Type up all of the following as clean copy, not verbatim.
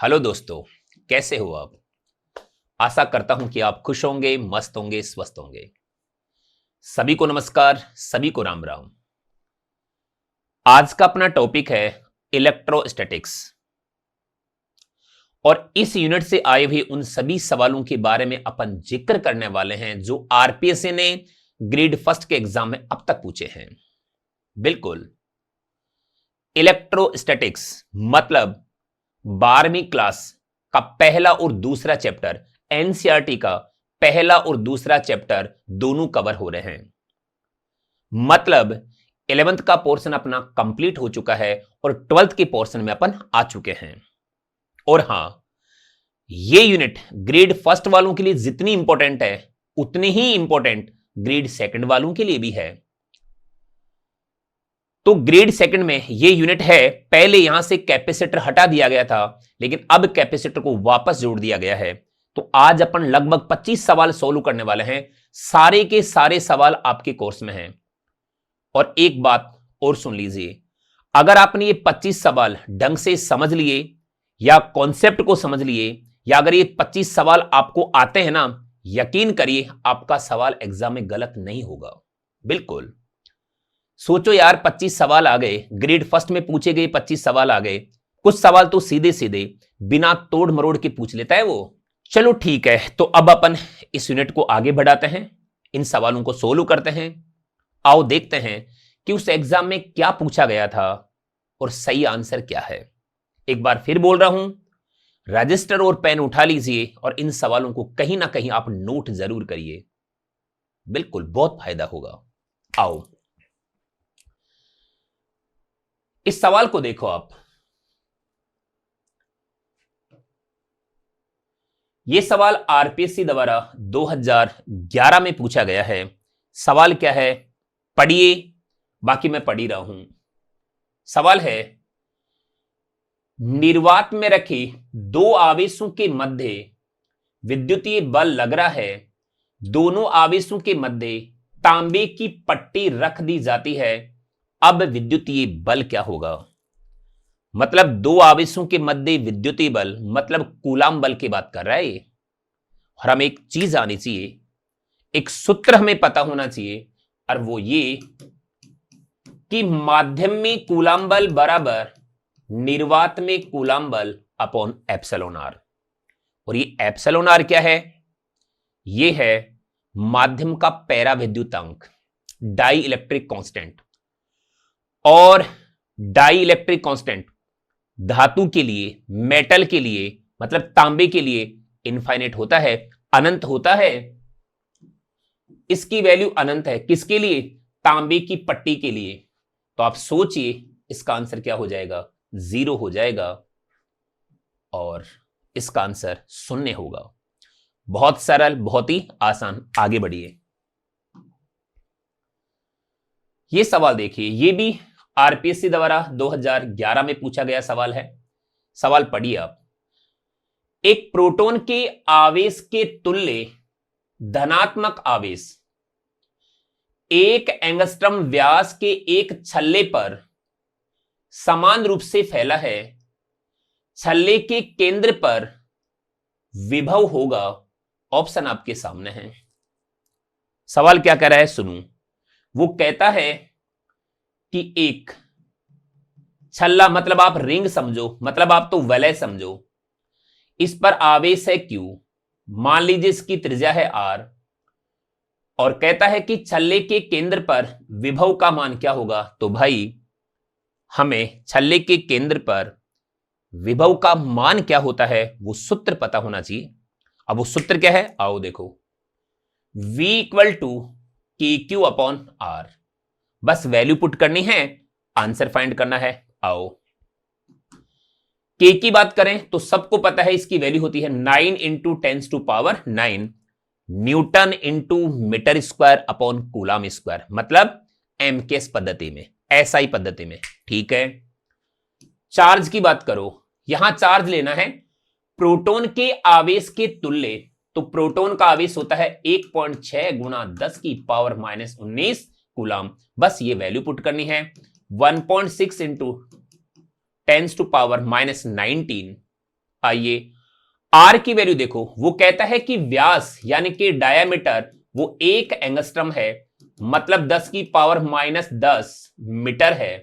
Hello दोस्तों, कैसे हो आप। आशा करता हूं कि आप खुश होंगे, मस्त होंगे, स्वस्थ होंगे। सभी को नमस्कार, सभी को राम राम। आज का अपना टॉपिक है इलेक्ट्रोस्टैटिक्स और इस यूनिट से आए हुए उन सभी सवालों के बारे में अपन जिक्र करने वाले हैं जो आरपीएससी ने ग्रेड फर्स्ट के एग्जाम में अब तक पूछे हैं। बिल्कुल, इलेक्ट्रोस्टैटिक्स मतलब 12वीं क्लास का पहला और दूसरा चैप्टर, एनसीईआरटी का पहला और दूसरा चैप्टर दोनों कवर हो रहे हैं। मतलब 11th का पोर्शन अपना कंप्लीट हो चुका है और 12th के पोर्शन में अपन आ चुके हैं। और हां, ये यूनिट ग्रेड फर्स्ट वालों के लिए जितनी इंपॉर्टेंट है उतनी ही इंपॉर्टेंट ग्रेड सेकंड वालों के लिए भी है। तो ग्रेड सेकंड में ये यूनिट है, पहले यहां से कैपेसिटर हटा दिया गया था लेकिन अब कैपेसिटर को वापस जोड़ दिया गया है। तो आज अपन लगभग 25 सवाल सोल्व करने वाले हैं। सारे के सारे सवाल आपके कोर्स में हैं। और एक बात और सुन लीजिए, अगर आपने ये 25 सवाल ढंग से समझ लिए या कॉन्सेप्ट को समझ लिए, या अगर ये 25 सवाल आपको आते हैं ना, यकीन करिए आपका सवाल एग्जाम में गलत नहीं होगा। बिल्कुल सोचो यार, 25 सवाल आ गए, ग्रेड फर्स्ट में पूछे गए 25 सवाल आ गए। कुछ सवाल तो सीधे सीधे बिना तोड़ मरोड़ के पूछ लेता है वो। चलो ठीक है, तो अब अपन इस यूनिट को आगे बढ़ाते हैं, इन सवालों को सोल्व करते हैं। आओ देखते हैं कि उस एग्जाम में क्या पूछा गया था और सही आंसर क्या है। एक बार फिर बोल रहा हूं, रजिस्टर और पेन उठा लीजिए और इन सवालों को कहीं ना कहीं आप नोट जरूर करिए। बिल्कुल बहुत फायदा होगा। आओ इस सवाल को देखो आप। यह सवाल आरपीएससी द्वारा 2011 में पूछा गया है। सवाल क्या है पढ़िए, बाकी मैं पढ़ ही रहा हूं। सवाल है, निर्वात में रखे दो आवेशों के मध्य विद्युतीय बल लग रहा है। दोनों आवेशों के मध्य तांबे की पट्टी रख दी जाती है। अब विद्युतीय बल क्या होगा। मतलब दो आवेशों के मध्य विद्युतीय बल, मतलब कूलाम बल की बात कर रहा है ये। और हमें एक चीज आनी चाहिए, एक सूत्र हमें पता होना चाहिए, और वो ये कि माध्यम में कूलाम बल बराबर निर्वात में कूलाम बल अपॉन एप्सिलॉन आर। और ये एप्सिलॉन आर क्या है, ये है माध्यम का पैरा विद्युतांक, डाई इलेक्ट्रिक कांस्टेंट। और डाई इलेक्ट्रिक कांस्टेंट धातु के लिए, मेटल के लिए, मतलब तांबे के लिए इनफाइनाइट होता है, अनंत होता है। इसकी वैल्यू अनंत है, किसके लिए, तांबे की पट्टी के लिए। तो आप सोचिए इसका आंसर क्या हो जाएगा, 0 हो जाएगा और इसका आंसर 0 होगा। बहुत सरल, बहुत ही आसान। आगे बढ़िए। यह सवाल देखिए, यह भी आरपीएससी द्वारा 2011 में पूछा गया सवाल है। सवाल पढ़िए आप। एक प्रोटॉन के आवेश के तुल्य धनात्मक आवेश एक एंगस्ट्रम व्यास के एक छल्ले पर समान रूप से फैला है। छल्ले के केंद्र पर विभव होगा। ऑप्शन आपके सामने है। सवाल क्या कह रहा है सुनो। वो कहता है कि एक छल्ला, मतलब आप रिंग समझो, मतलब आप तो वलय समझो, इस पर आवेश है Q, मान लीजिए इसकी त्रिज्या है R, और कहता है कि छल्ले के केंद्र पर विभव का मान क्या होगा। तो भाई हमें छल्ले के केंद्र पर विभव का मान क्या होता है वो सूत्र पता होना चाहिए। अब वो सूत्र क्या है, आओ देखो, V equal to KQ upon R। बस वैल्यू पुट करनी है, आंसर फाइंड करना है। आओ K की बात करें तो सबको पता है इसकी वैल्यू होती है 9 into 10⁹ newton into metre square upon coulomb square, मतलब एमकेएस पद्धति में, एसआई पद्धति में। ठीक है। चार्ज की बात करो, यहां चार्ज लेना है प्रोटॉन के आवेश के तुल्य। तो प्रोटॉन का आवेश होता है 1.6 गुणा 10 की पावर -19 कूलाम। बस ये वैल्यू पुट करनी है। 1.6 इंटू 10⁻⁻19 आइए आर की वैल्यू देखो, वो कहता है कि व्यास यानी कि डायामीटर वो 1 एंगस्ट्रम है, मतलब 10 की पावर माइनस 10 मीटर है।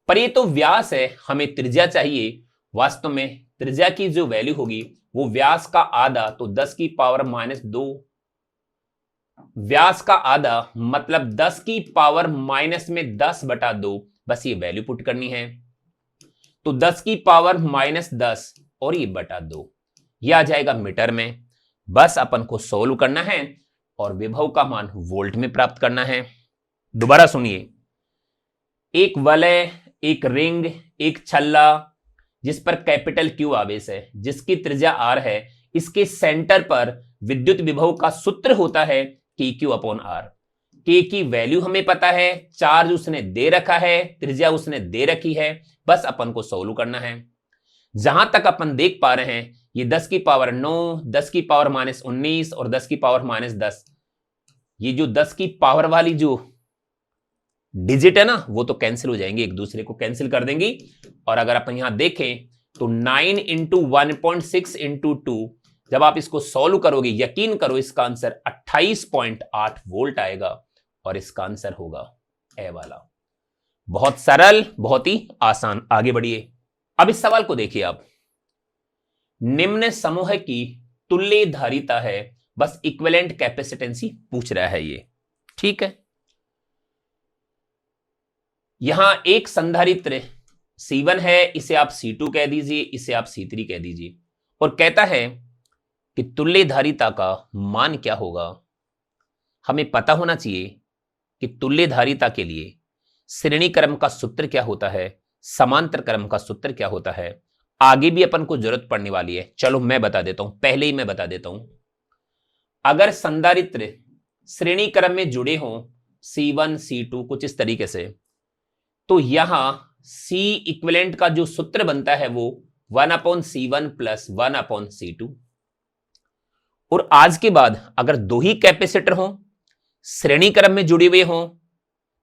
पर ये तो व्यास है, हमें त्रिज्या चाहिए। वास्तव में त्रिज्या की जो वैल्यू होगी वो व्यास का आधा, तो 10 की पावर माइनस 2, व्यास का आधा मतलब 10 की पावर माइनस में 10/2, बस ये वैल्यू पुट करनी है। तो 10 की पावर माइनस 10 और ये बटा 2, ये आ जाएगा मीटर में। बस अपन को सोल्व करना है और विभव का मान वोल्ट में प्राप्त करना है। दोबारा सुनिए, एक वलय, एक रिंग, एक छल्ला जिस पर कैपिटल क्यू आवेश है, जिसकी त्रिज्या आर है, इसके सेंटर पर विद्युत विभव का सूत्र होता है के क्यू अपॉन आर। के की वैल्यू हमें पता है, चार्ज उसने दे रखा है, त्रिज्या उसने दे रखी है, बस अपन को सोल्व करना है। जहां तक अपन देख पा रहे हैं ये 10 की पावर 9, 10 की पावर माइनस 19 और 10 की पावर माइनस 10, ये जो 10 की पावर वाली जो डिजिट है ना वो तो कैंसिल हो जाएंगे, एक दूसरे को कैंसिल कर देंगी। और अगर अपन यहां देखें तो 9 इंटू 1.6 इंटू 2, जब आप इसको सॉल्व करोगे यकीन करो इसका आंसर 28.8 वोल्ट आएगा और इसका आंसर होगा ए वाला। बहुत सरल, बहुत ही आसान। आगे बढ़िए, अब इस सवाल को देखिए आप। निम्न समूह की तुल्य धारिता है, बस इक्विवेलेंट कैपेसिटेंसी पूछ रहा है ये, ठीक है। यहां एक संधारित्र C1 है, इसे आप C2 कह दीजिए, इसे आप C3 कह दीजिए, और कहता है कि तुल्य धारिता का मान क्या होगा। हमें पता होना चाहिए कि तुल्य धारिता के लिए श्रेणी क्रम का सूत्र क्या होता है, समांतर क्रम का सूत्र क्या होता है। आगे भी अपन को जरूरत पड़ने वाली है, चलो मैं बता देता हूं, पहले ही मैं बता देता हूं। अगर संधारित्र श्रेणी क्रम में जुड़े हों C1 C2 कुछ इस तरीके से, तो यहां C इक्विवेलेंट का जो सूत्र बनता है वो 1/C1 प्लस 1/C2। और आज के बाद अगर दो ही कैपेसिटर हो, श्रेणी क्रम में जुड़े हुए हों,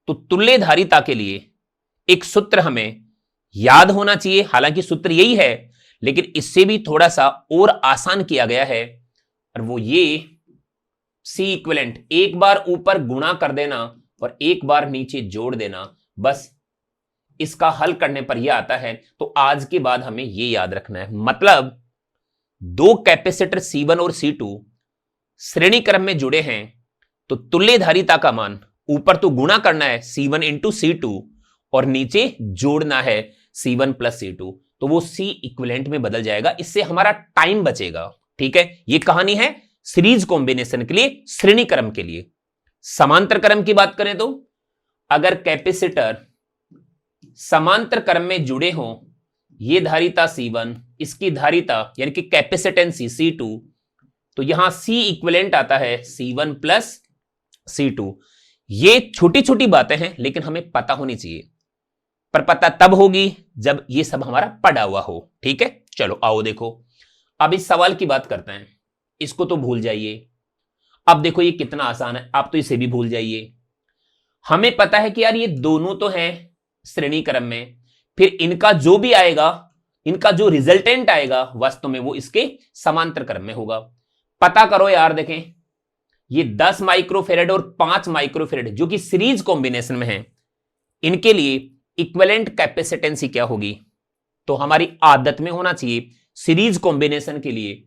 तो तुल्य धारिता के लिए एक सूत्र हमें याद होना चाहिए। हालांकि सूत्र यही है, लेकिन इससे भी थोड़ा सा और आसान किया गया है, और वो ये C इक्विवेलेंट एक बार ऊपर गुणा कर देना और एक बार नीचे जोड़ देना, बस इसका हल करने पर यह आता है। तो आज के बाद हमें यह याद रखना है, मतलब दो कैपेसिटर C1 और C2 श्रेणी क्रम में जुड़े हैं, तो तुल्य धारिता का मान ऊपर तो गुणा करना है C1 इंटू C2 और नीचे जोड़ना है C1 प्लस C2, तो वो C इक्विवेलेंट में बदल जाएगा। इससे हमारा टाइम बचेगा, ठीक है। ये कहानी है सीरीज कॉम्बिनेशन के लिए, श्रेणी क्रम के लिए। समांतर क्रम की बात करें तो अगर कैपेसिटर समांतर क्रम में जुड़े हों, ये धारिता C1, इसकी धारिता यानी कि कैपेसिटेंसी C2, तो यहां C इक्विवेलेंट आता है C1 प्लस C2। ये छोटी छोटी बातें हैं लेकिन हमें पता होनी चाहिए, पर पता तब होगी जब ये सब हमारा पढ़ा हुआ हो, ठीक है। चलो आओ देखो, अब इस सवाल की बात करते हैं। इसको तो भूल जाइए, अब देखो ये कितना आसान है, आप तो इसे भी भूल जाइए। हमें पता है कि यार ये दोनों तो हैं श्रेणी क्रम में, फिर इनका जो भी आएगा, इनका जो रिजल्टेंट आएगा वास्तव में वो इसके समांतर क्रम में होगा। पता करो यार, देखें ये 10 माइक्रोफेरेड और 5 माइक्रोफेरेड जो कि सीरीज कॉम्बिनेशन में है, इनके लिए इक्विवेलेंट कैपेसिटेंसी क्या होगी। तो हमारी आदत में होना चाहिए सीरीज कॉम्बिनेशन के लिए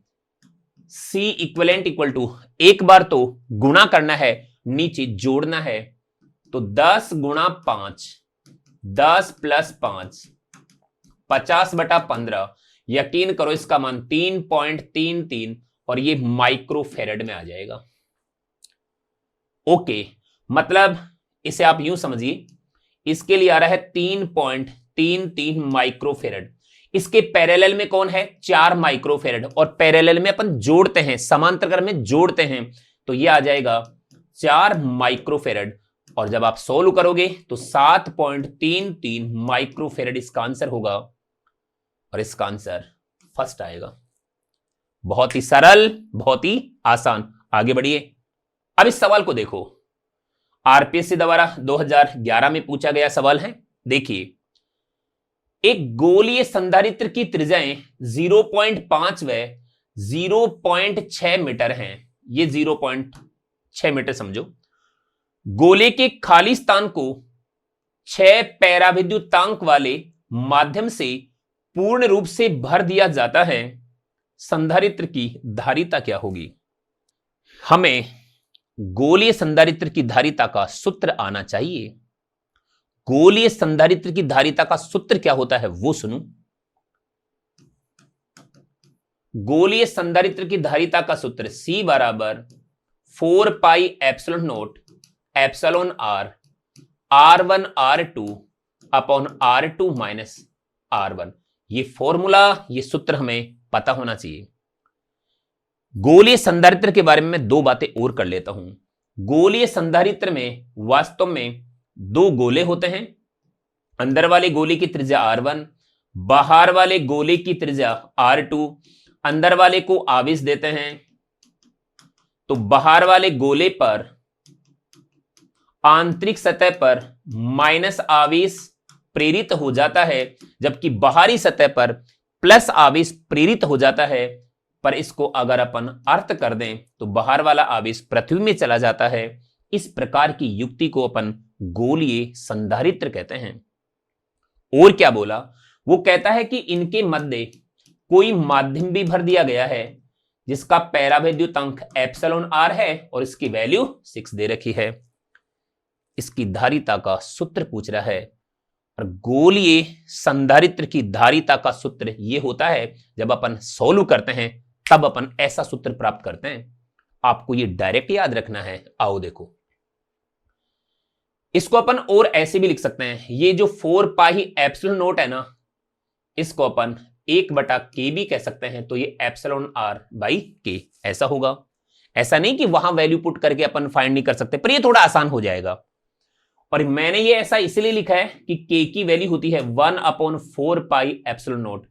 C इक्विवेलेंट इक्वल टू एक बार तो गुणा करना है, नीचे जोड़ना है, तो 10 गुणा 5, 10 प्लस 5, 50/15। यकीन करो इसका मान 3.33 और ये माइक्रोफेरेड में आ जाएगा। ओके, मतलब इसे आप यूं समझिए, इसके लिए आ रहा है 3.33 माइक्रोफेरेड। इसके पैरेलल में कौन है, 4 माइक्रोफेरेड, और पैरेलल में अपन जोड़ते हैं, समांतर क्रम में जोड़ते हैं, तो ये आ जाएगा 4 माइक्रोफेरेड। और जब आप सोल्व करोगे तो 7.33 माइक्रोफेरेड इसका आंसर होगा, और इसका आंसर फर्स्ट आएगा। बहुत ही सरल, बहुत ही आसान। आगे बढ़िए, अब इस सवाल को देखो, आरपीएससी द्वारा 2011 में पूछा गया सवाल है। देखिए, एक गोलीय संधारित्र की त्रिज्याएं 0.5 व 0.6 मीटर हैं। ये 0.6 मीटर समझो। गोले के खाली स्थान को 6 पैराविद्युतांक वाले माध्यम से पूर्ण रूप से भर दिया जाता है। संधारित्र की धारिता क्या होगी? हमें गोलीय संधारित्र की धारिता का सूत्र आना चाहिए। गोलीय संधारित्र की धारिता का सूत्र क्या होता है वो सुनो। गोलीय संधारित्र की धारिता का सूत्र C बराबर 4 pi epsilon note epsilon R R1 R2 upon R2 minus R1। ये फॉर्मूला, ये सूत्र हमें पता होना चाहिए। गोलीय संधारित्र के बारे में मैं दो बातें और कर लेता हूं। गोलीय संधारित्र में वास्तव में दो गोले होते हैं। अंदर वाले गोले की त्रिज्या R1, बाहर वाले गोले की त्रिज्या R2। अंदर वाले को आवेश देते हैं तो बाहर वाले गोले पर आंतरिक सतह पर माइनस आवेश प्रेरित हो जाता है, जबकि बाहरी सतह पर प्लस आवेश प्रेरित हो जाता है। पर इसको अगर अपन अर्थ कर दें तो बाहर वाला आवेश पृथ्वी में चला जाता है। इस प्रकार की युक्ति को अपन गोलीय संधारित्र कहते हैं। और क्या बोला? वो कहता है कि इनके मध्य कोई माध्यम भी भर दिया गया है जिसका पैराविद्युतांक एप्सिलॉन R है और इसकी वैल्यू 6 दे रखी है। इसकी धारिता का सूत्र पूछ रहा है। और गोलीय संधारित्र की धारिता का सूत्र यह होता है, जब अपन सोल्व करते हैं तब अपन ऐसा सूत्र प्राप्त करते हैं। आपको ये डायरेक्ट याद रखना है। आओ देखो, इसको अपन और ऐसे भी लिख सकते हैं। ये जो 4 पाई एप्सिलॉन नोट है ना, इसको अपन 1/k भी कह सकते हैं। तो ये एप्सिलॉन R बाई k ऐसा होगा। ऐसा नहीं कि वहां वैल्यू पुट करके अपन फाइंड नहीं कर सकते, पर ये थोड़ा आसान हो जाएगा। और मैंने ये ऐसा इसलिए लिखा है कि k की वैल्यू होती है 1/4 पाई एप्सिलॉन नोट।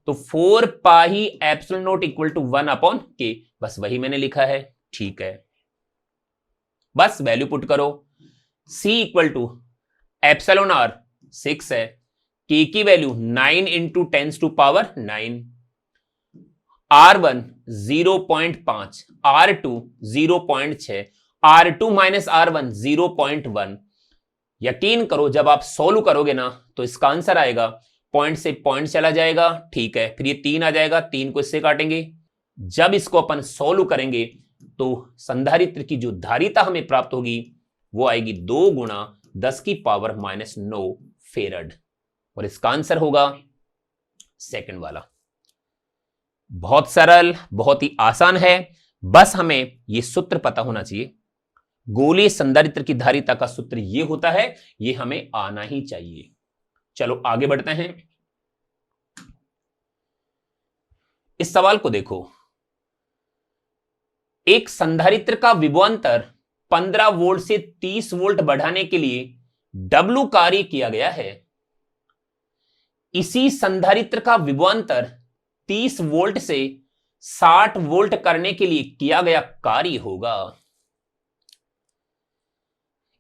तो 4 pi epsilon naught equal to 1/k, बस वही मैंने लिखा है। ठीक है, बस वैल्यू पुट करो। C equal to epsilon R 6 है, k की value 9 into 10⁻⁹, R1 0.5, R2 0.6, R2 minus R1 0.1। यकीन करो जब आप सोल्व करोगे ना तो इसका आंसर आएगा, पॉइंट से पॉइंट चला जाएगा। ठीक है, फिर ये 3 आ जाएगा, 3 को इससे काटेंगे। जब इसको अपन सोल्व करेंगे तो संधारित्र की जो धारिता हमें प्राप्त होगी वो आएगी 2 गुणा 10⁻⁹ फेरड। और इसका आंसर होगा सेकंड वाला। बहुत सरल, बहुत ही आसान है। बस हमें यह सूत्र पता होना चाहिए। गोलीय संधारित्र की धारिता का सूत्र यह होता है, यह हमें आना ही चाहिए। चलो आगे बढ़ते हैं। इस सवाल को देखो। एक संधारित्र का विभवांतर 15 वोल्ट से 30 वोल्ट बढ़ाने के लिए W कार्य किया गया है। इसी संधारित्र का विभवांतर 30 वोल्ट से 60 वोल्ट करने के लिए किया गया कार्य होगा।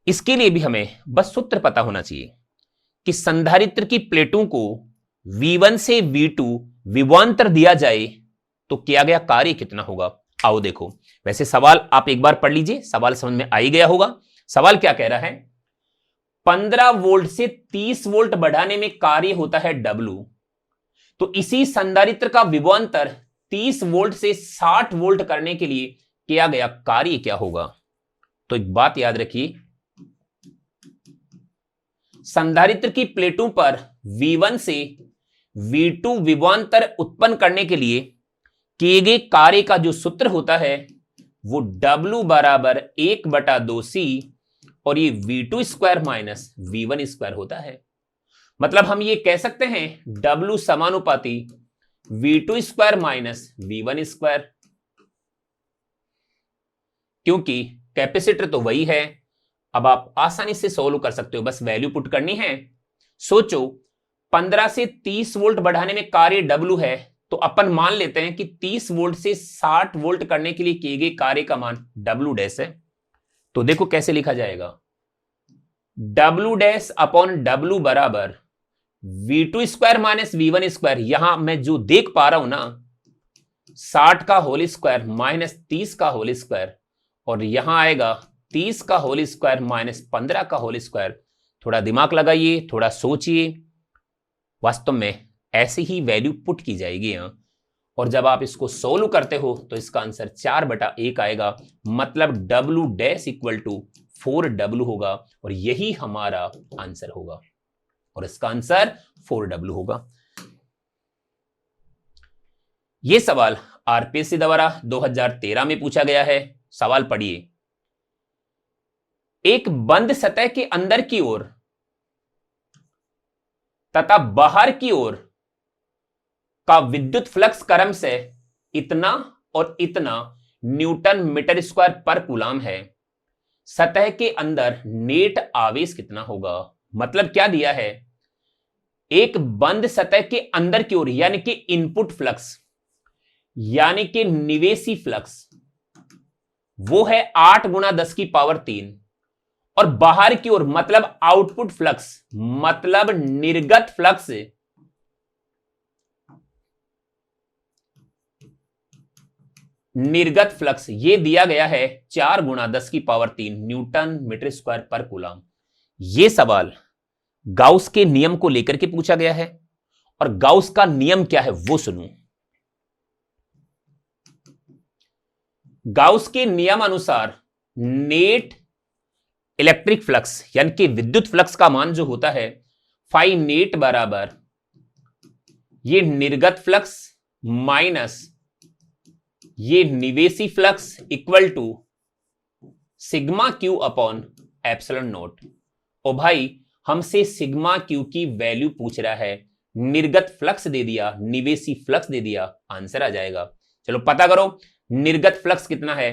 इसके लिए भी हमें बस सूत्र पता होना चाहिए कि संधारित्र की प्लेटों को V1 से V2 विभवांतर दिया जाए तो किया गया कार्य कितना होगा। आओ देखो, वैसे सवाल आप एक बार पढ़ लीजिए, सवाल समझ में आ ही गया होगा। सवाल क्या कह रहा है? 15 वोल्ट से 30 वोल्ट बढ़ाने में कार्य होता है W, तो इसी संधारित्र का विभवांतर 30 वोल्ट से 60 वोल्ट करने के लिए किया गया कार्य क्या होगा। तो एक बात याद रखिए, संधारित्र की प्लेटों पर V1 से V2 विभवांतर उत्पन्न करने के लिए किए गए कार्य का जो सूत्र होता है वो W बराबर 1/2C और ये V2 square minus V1 square होता है। मतलब हम ये कह सकते हैं W समानुपाती V2 square minus V1 square, क्योंकि कैपेसिटर तो वही है। अब आप आसानी से सोल्व कर सकते हो, बस वैल्यू पुट करनी है। सोचो 15 से 30 वोल्ट बढ़ाने में कार्य W है, तो अपन मान लेते हैं कि 30 वोल्ट से 60 वोल्ट करने के लिए किए गए कार्य का मान W डैश है। तो देखो कैसे लिखा जाएगा, W डैश अपॉन W बराबर V2 square minus V1 square, यहां मैं जो देख पा रहा हूं ना 60 का होल स्क्वायर माइनस 30 का होल स्क्वायर, और यहां आएगा 30 का होल स्क्वायर माइनस 15 का होल स्क्वायर। थोड़ा दिमाग लगाइए, थोड़ा सोचिए, वास्तव में ऐसी ही वैल्यू पुट की जाएगी यहां, और जब आप इसको सोल्व करते हो तो इसका आंसर 4/1 आएगा, मतलब W dash equal to 4W होगा, और यही हमारा आंसर होगा, और इसका आंसर 4W होगा। यह सवाल आरपीएससी द्वारा 2013 में पूछा गया है। सवाल पढ़िए। एक बंद सतह के अंदर की ओर तथा बाहर की ओर का विद्युत फ्लक्स क्रम से इतना और इतना न्यूटन मीटर स्क्वायर पर कूलम है। सतह के अंदर नेट आवेश कितना होगा? मतलब क्या दिया है, एक बंद सतह के अंदर की ओर यानी कि इनपुट फ्लक्स यानी कि निवेशी फ्लक्स वो है 8 गुणा 10 की पावर 3, और बाहर की ओर मतलब आउटपुट फ्लक्स मतलब निर्गत फ्लक्स ये दिया गया है 4 गुणा 10 की पावर 3 न्यूटन मीटर स्क्वायर पर कूलम। यह सवाल गाउस के नियम को लेकर के पूछा गया है, और गाउस का नियम क्या है वो सुनो। गाउस के नियम अनुसार नेट इलेक्ट्रिक फ्लक्स यानी कि विद्युत फ्लक्स का मान जो होता है फाई नेट बराबर ये निर्गत फ्लक्स माइनस ये निवेशी flux equal to sigma Q upon epsilon naught. ओ भाई, हमसे सिग्मा क्यू की वैल्यू पूछ रहा है, निर्गत फ्लक्स दे दिया, निवेशी फ्लक्स दे दिया, आंसर आ जाएगा। चलो पता करो, निर्गत फ्लक्स कितना है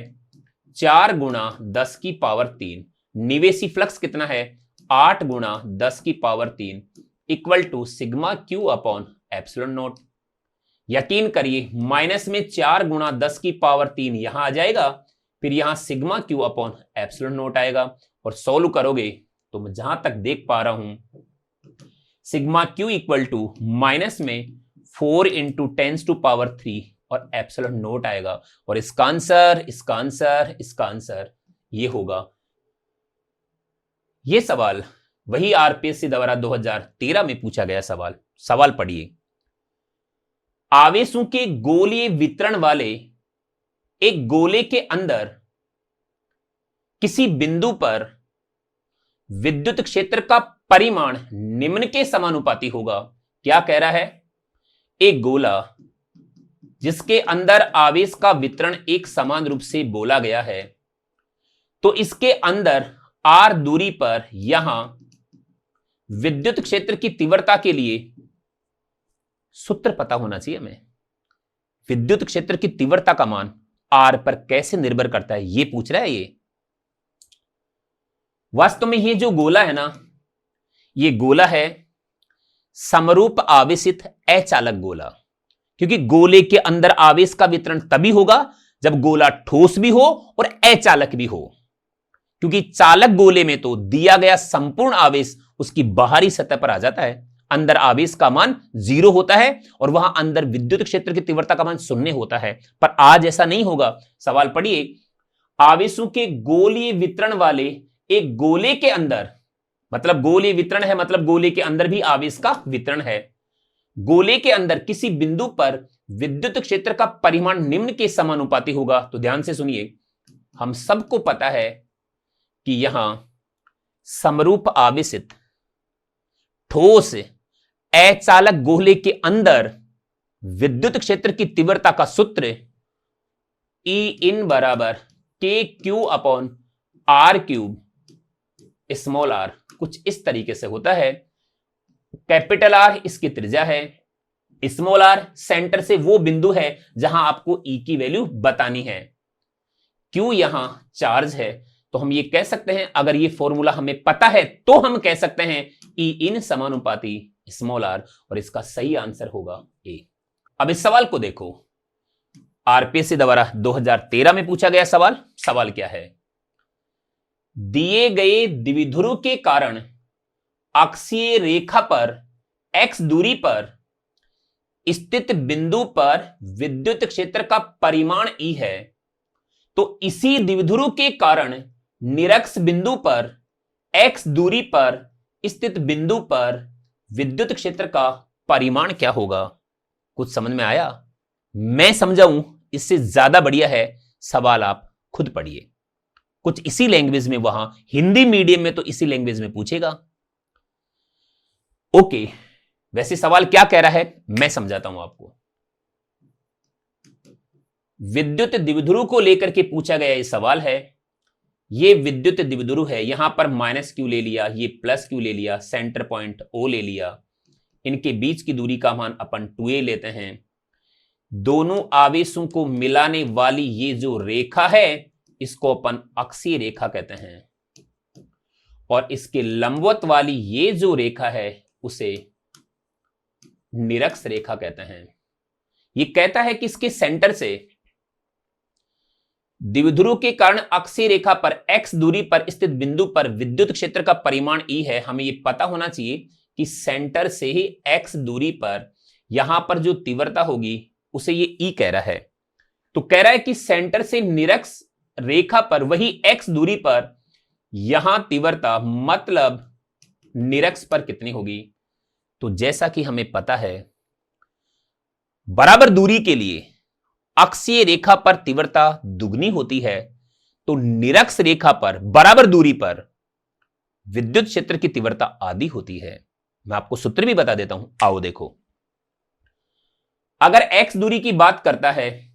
4 गुणा 10 की पावर 3, निवेशी फ्लक्स कितना है 8 गुणा 10 की power 3 equal to sigma Q upon epsilon naught. यकीन करिए, माइनस में 4 गुणा 10 की पावर 3 यहां आ जाएगा, फिर यहां sigma Q upon epsilon note आएगा, और सोल्व करोगे तो मैं जहां तक देख पा रहा हूं sigma Q equal to minus में 4 इंटू 10 टू पावर 3 और एप्सिलॉन नोट आएगा, और इसका आंसर ये होगा। ये सवाल वही आरपीएससी द्वारा 2013 में पूछा गया सवाल पढ़िए। आवेशों के गोलीय वितरण वाले एक गोले के अंदर किसी बिंदु पर विद्युत क्षेत्र का परिमाण निम्न के समानुपाती होगा। क्या कह रहा है, एक गोला जिसके अंदर आवेश का वितरण एक समान रूप से बोला गया है, तो इसके अंदर r दूरी पर यहां विद्युत क्षेत्र की तीव्रता के लिए सूत्र पता होना चाहिए हमें। विद्युत क्षेत्र की तीव्रता का मान r पर कैसे निर्भर करता है ये पूछ रहा है। ये वास्तव में ये जो गोला है ना, ये गोला है समरूप आवेशित अचालक गोला, क्योंकि गोले के अंदर आवेश का वितरण तभी होगा जब गोला ठोस भी हो और अचालक भी हो, क्योंकि चालक गोले में तो दिया गया संपूर्ण आवेश उसकी बाहरी सतह पर आ जाता है, अंदर आवेश का मान 0 होता है और वहां अंदर विद्युत क्षेत्र की तीव्रता का मान 0 होता है। पर आज ऐसा नहीं होगा। सवाल पढ़िए, आवेशों के गोलीय वितरण वाले एक गोले के अंदर, मतलब गोलीय वितरण है मतलब गोले के अंदर भी आवेश का वितरण है, गोले के अंदर किसी बिंदु पर विद्युत क्षेत्र का परिमाण निम्न के समानुपाती होगा। तो ध्यान से सुनिए, हम सबको पता है कि यहां समरूप आवेशित ठोस अचालक गोले के अंदर विद्युत क्षेत्र की तीव्रता का सूत्र E इन बराबर के Q upon R cube small r कुछ इस तरीके से होता है। कैपिटल R इसकी त्रिज्या है, स्मॉल r सेंटर से वो बिंदु है जहां आपको E की वैल्यू बतानी है, Q यहां चार्ज है। तो हम ये कह सकते हैं, अगर ये फॉर्मूला हमें पता है तो हम कह सकते हैं E इन समानुपाती स्मॉल r, और इसका सही आंसर होगा A। अब इस सवाल को देखो, आरपीएससी द्वारा 2013 में पूछा गया सवाल क्या है, दिए गए द्विध्रुव के कारण अक्षीय रेखा पर x दूरी पर स्थित बिंदु पर विद्युत क्षेत्र का परिमाण E है, तो इसी द्विध्रुव के कारण निरक्ष बिंदु पर x दूरी पर स्थित बिंदु पर विद्युत क्षेत्र का परिमाण क्या होगा? कुछ समझ में आया? मैं समझाऊं इससे ज्यादा बढ़िया है सवाल आप खुद पढ़िए। कुछ इसी लैंग्वेज में, वहां हिंदी मीडियम में तो इसी लैंग्वेज में पूछेगा। ओके, वैसे सवाल क्या कह रहा है मैं समझाता हूं आपको। विद्युत द्विध्रुव को लेकर के पूछा गया ये सवाल है। ये विद्युत द्विध्रुव है, यहां पर माइनस क्यू ले लिया, ये प्लस क्यू ले लिया, सेंटर पॉइंट O ले लिया, इनके बीच की दूरी का मान अपन 2a लेते हैं। दोनों आवेशों को मिलाने वाली ये जो रेखा है इसको अपन अक्षीय रेखा कहते हैं, और इसके लंबवत वाली ये जो रेखा है उसे निरक्ष रेखा कहते हैं। ये कहता है कि इसके सेंटर से द्विध्रुव के कारण अक्षीय रेखा पर x दूरी पर स्थित बिंदु पर विद्युत क्षेत्र का परिमाण E है। हमें यह पता होना चाहिए कि सेंटर से ही x दूरी पर यहां पर जो तीव्रता होगी उसे ये E कह रहा है। तो कह रहा है कि सेंटर से निरक्ष रेखा पर वही x दूरी पर यहां तीव्रता मतलब निरक्ष पर कितनी होगी? तो जैसा कि हमें पता है बराबर दूरी के लिए अक्षीय रेखा पर तीव्रता दुगनी होती है, तो निरक्ष रेखा पर बराबर दूरी पर विद्युत क्षेत्र की तीव्रता आधी होती है। मैं आपको सूत्र भी बता देता हूं, आओ देखो। अगर x दूरी की बात करता है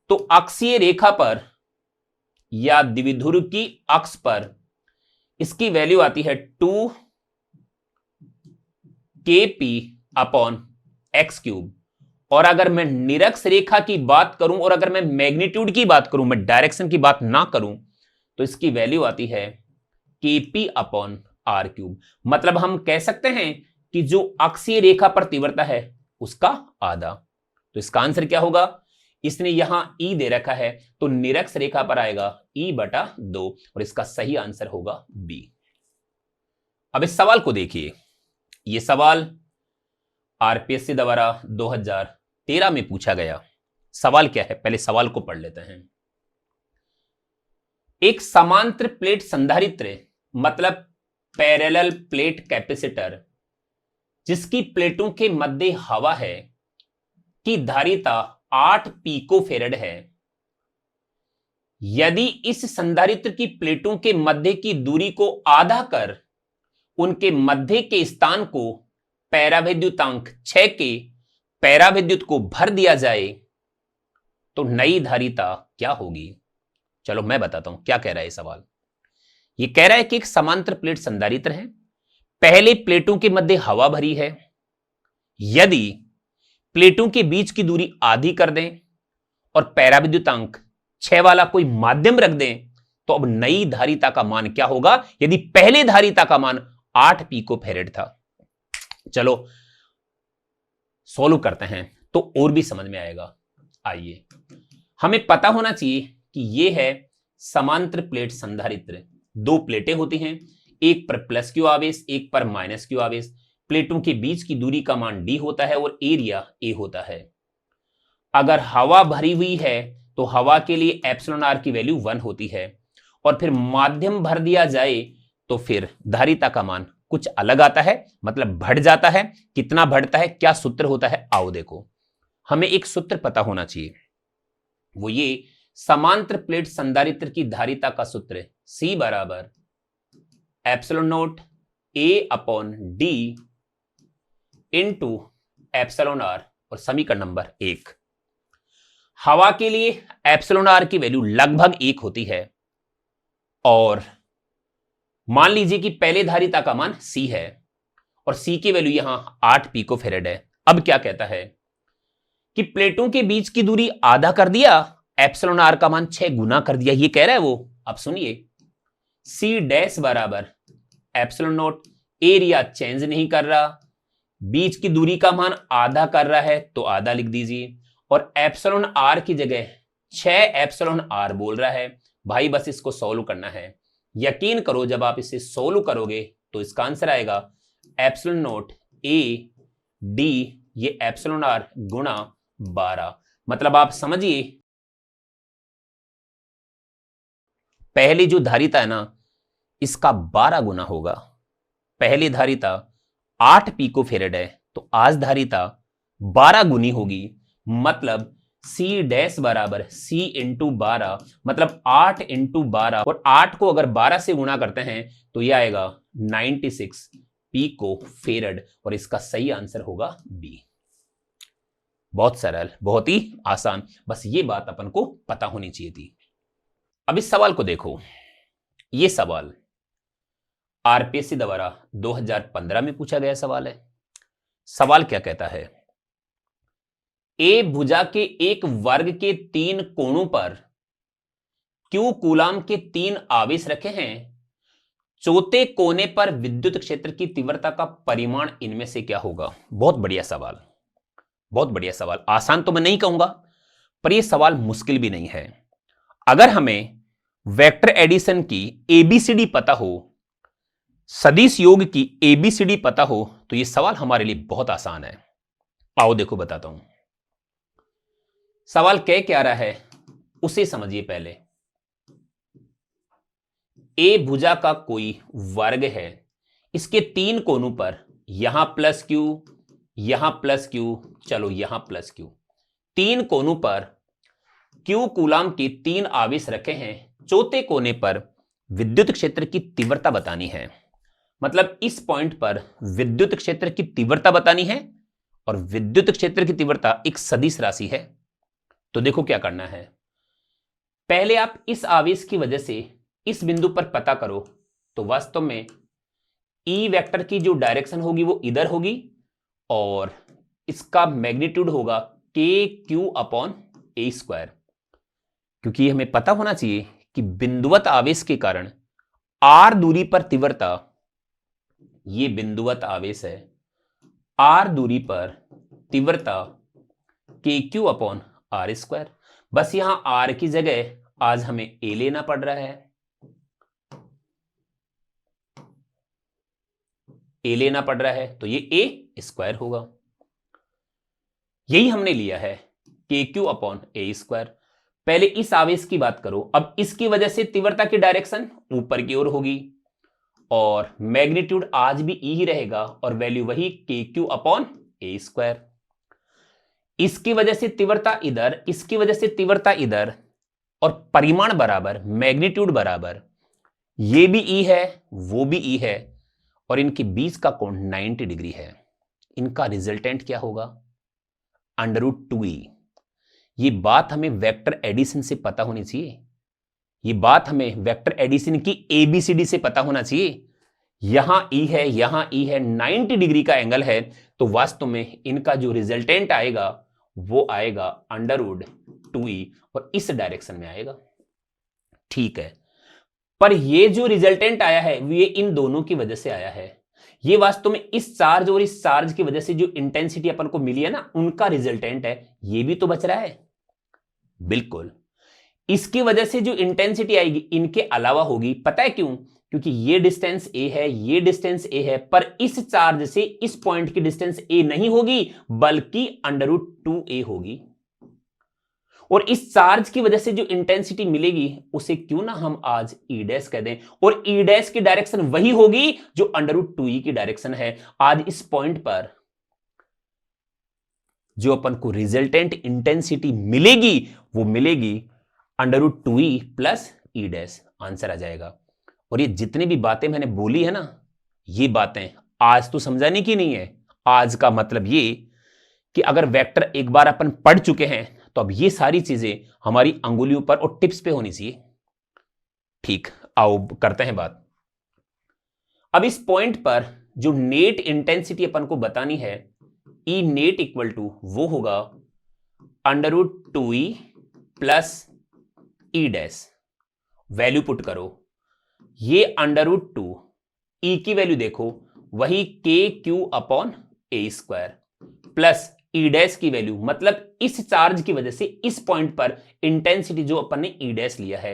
तो अक्षीय रेखा पर या द्विध्रुव की अक्ष पर इसकी वैल्यू आती है 2 kp/x³। और अगर मैं निरक्ष रेखा की बात करूं और अगर मैं मैग्नीट्यूड की बात करूं, मैं डायरेक्शन की बात ना करूं, तो इसकी वैल्यू आती है kp/r³। मतलब हम कह सकते हैं कि जो अक्षीय रेखा पर तीव्रता है उसका आधा। तो इसका आंसर क्या होगा? इसने यहां E दे रखा है तो निरक्ष रेखा पर आएगा E/2 और इसका सही आंसर होगा B। अब इस सवाल को देखिए। यह सवाल आरपीएससी द्वारा 2013 में पूछा गया। सवाल क्या है, पहले सवाल को पढ़ लेते हैं। एक समांतर प्लेट संधारित्र मतलब पैरेलल प्लेट कैपेसिटर जिसकी प्लेटों के मध्य हवा है की धारिता 8 पिकोफैरेड है। यदि इस संधारित्र की प्लेटों के मध्य की दूरी को आधा कर उनके मध्य के स्थान को पैराविद्युतांक 6 के पैराविद्युत को भर दिया जाए तो नई धारिता क्या होगी? चलो मैं बताता हूं क्या कह रहा है सवाल। यह कह रहा है कि एक समांतर प्लेट संधारित्र है, पहले प्लेटों के मध्य हवा भरी है। यदि प्लेटों के बीच की दूरी आधी कर दें और पैराविद्युतांक 6 वाला कोई माध्यम रख दें तो अब नई धारिता का मान क्या होगा? यदि पहले धारिता का मान 8 पिकोफैरेड था। चलो सॉल्व करते हैं तो और भी समझ में आएगा। आइए, हमें पता होना चाहिए कि यह है समांतर प्लेट संधारित्र। दो प्लेटें होती हैं, एक पर प्लस क्यू आवेश, एक पर माइनस क्यू आवेश। प्लेटों के बीच की दूरी का मान d होता है और एरिया a होता है। अगर हवा भरी हुई है तो हवा के लिए एप्सिलॉन r की वैल्यू 1 होती है, और फिर माध्यम भर दिया जाए तो फिर धारिता का मान कुछ अलग आता है, मतलब बढ़ जाता है। कितना बढ़ता है, क्या सूत्र होता है, आओ देखो। हमें एक सूत्र पता होना चाहिए, वो ये समांतर प्लेट संधारित्र की धारिता का सूत्र C बराबर epsilon note A/d into epsilon r और समीकरण नंबर 1। हवा के लिए एप्सिलॉन r की वैल्यू लगभग 1 होती है, और मान लीजिए कि पहले धारिता का मान C है और C की वैल्यू यहां 8 पिकोफैरेड है। अब क्या कहता है कि प्लेटों के बीच की दूरी आधा कर दिया, एप्सिलॉन r का मान 6 गुना कर दिया, ये कह रहा है वो। अब सुनिए, C डैश बराबर एप्सिलॉन नोट, एरिया चेंज नहीं कर रहा, बीच की दूरी का मान आधा कर रहा है तो आधा लिख दीजिए, और एप्सिलॉन r की जगह 6 एप्सिलॉन r बोल रहा है। भाई बस इसको सॉल्व करना है। यकीन करो जब आप इसे सोल्व करोगे तो इसका आंसर आएगा एप्सिलॉन नोट ए डी ये एप्सिलॉन आर गुणा 12। मतलब आप समझिए पहली जो धारिता है ना इसका 12 गुना होगा। पहली धारिता 8 पिको फेरेड है तो आज धारिता 12 गुनी होगी। मतलब C डैश बराबर C इंटू 12 मतलब 8 इंटू 12 और 8 को अगर 12 से गुणा करते हैं तो यह आएगा 96 पिको फेरेड और इसका सही आंसर होगा बी। बहुत सरल, बहुत ही आसान, बस ये बात अपन को पता होनी चाहिए थी। अब इस सवाल को देखो, ये सवाल आरपीएससी द्वारा 2015 में पूछा गया सवाल है। सवाल क्या कहता है, ए भुजा के एक वर्ग के 3 कोणों पर क्यू कूलाम के 3 आवेश रखे हैं, चौथे कोने पर विद्युत क्षेत्र की तीव्रता का परिमाण इनमें से क्या होगा। बहुत बढ़िया सवाल, बहुत बढ़िया सवाल। आसान तो मैं नहीं कहूंगा पर यह सवाल मुश्किल भी नहीं है। अगर हमें वेक्टर एडिशन की एबीसीडी पता हो, सदिश योग की एबीसीडी पता हो तो यह सवाल हमारे लिए बहुत आसान है। आओ देखो बताता हूं सवाल कह क्या रहा है उसे समझिए। पहले ए भुजा का कोई वर्ग है, इसके 3 कोनों पर यहां प्लस क्यू, यहां प्लस क्यू, चलो यहां प्लस क्यू, 3 कोनों पर क्यू कूलाम के 3 आवेश रखे हैं, चौथे कोने पर विद्युत क्षेत्र की तीव्रता बतानी है। मतलब इस पॉइंट पर विद्युत क्षेत्र की तीव्रता बतानी है और विद्युत क्षेत्र की तीव्रता एक सदिश राशि है। तो देखो क्या करना है, पहले आप इस आवेश की वजह से इस बिंदु पर पता करो तो वास्तव में ई वेक्टर की जो डायरेक्शन होगी वो इधर होगी और इसका मैग्नीट्यूड होगा के क्यू अपॉन ए स्क्वायर। क्योंकि हमें पता होना चाहिए कि बिंदुवत आवेश के कारण आर दूरी पर तीव्रता, ये बिंदुवत आवेश है, आर दूरी पर तीव्रता के क्यू अपॉन आर स्क्वायर। बस यहां आर की जगह आज हमें ए लेना पड़ रहा है, ए लेना पड़ रहा है तो ये ए स्क्वायर होगा। यही हमने लिया है के क्यू अपॉन ए स्क्वायर। पहले इस आवेश की बात करो, अब इसकी वजह से तीव्रता की डायरेक्शन ऊपर की ओर होगी और मैग्नीट्यूड आज भी ई ही रहेगा और वैल्यू वही के क्यू अपॉन ए स्क्वायर। इसकी वजह से तीव्रता इधर, इसकी वजह से तीव्रता इधर और परिमाण बराबर, मैग्नीट्यूड बराबर, ये भी ई है वो भी ई है और इनके बीच का कोण 90 डिग्री है। इनका रिजल्टेंट क्या होगा, √2e। ये बात हमें वेक्टर एडिशन से पता होनी चाहिए, ये बात हमें वेक्टर एडिशन की एबीसीडी से पता होना चाहिए। यहां ई है, यहां ई है, 90 डिग्री का एंगल है तो वास्तव में इनका जो रिजल्टेंट आएगा वो आएगा √2e और इस डायरेक्शन में आएगा। ठीक है, पर ये जो रिजल्टेंट आया है ये इन दोनों की वजह से आया है। ये वास्तव में इस चार्ज और इस चार्ज की वजह से जो इंटेंसिटी अपन को मिली है ना उनका रिजल्टेंट है। ये भी तो बच रहा है, बिल्कुल। इसकी वजह से जो इंटेंसिटी आएगी इनके अलावा होगी। पता है क्यों, क्योंकि ये डिस्टेंस ए है, ये डिस्टेंस ए है, पर इस चार्ज से इस पॉइंट की डिस्टेंस ए नहीं होगी बल्कि √2a होगी। और इस चार्ज की वजह से जो इंटेंसिटी मिलेगी उसे क्यों ना हम आज ई डैश कह दें और ई डैश की डायरेक्शन वही होगी जो √2e की डायरेक्शन है। आज इस पॉइंट पर जो अपन को रिजल्टेंट इंटेंसिटी मिलेगी वो मिलेगी √2e plus e dash, answer आ जाएगा। और ये जितनी भी बातें मैंने बोली है ना, ये बातें आज तो समझाने की नहीं है। आज का मतलब ये कि अगर वेक्टर एक बार अपन पढ़ चुके हैं तो अब ये सारी चीजें हमारी अंगुलियों पर और टिप्स पे होनी चाहिए। ठीक, आओ करते हैं बात। अब इस पॉइंट पर जो नेट इंटेंसिटी अपन को बतानी है, ई नेट इक्वल टू वो होगा √2e plus e dash. Value put करो, ये √2e की वैल्यू देखो वही के क्यू अपॉन ए स्क्वायर प्लस ई डैश की वैल्यू, मतलब इस चार्ज की वजह से इस पॉइंट पर इंटेंसिटी जो अपन ने ई डैश लिया है,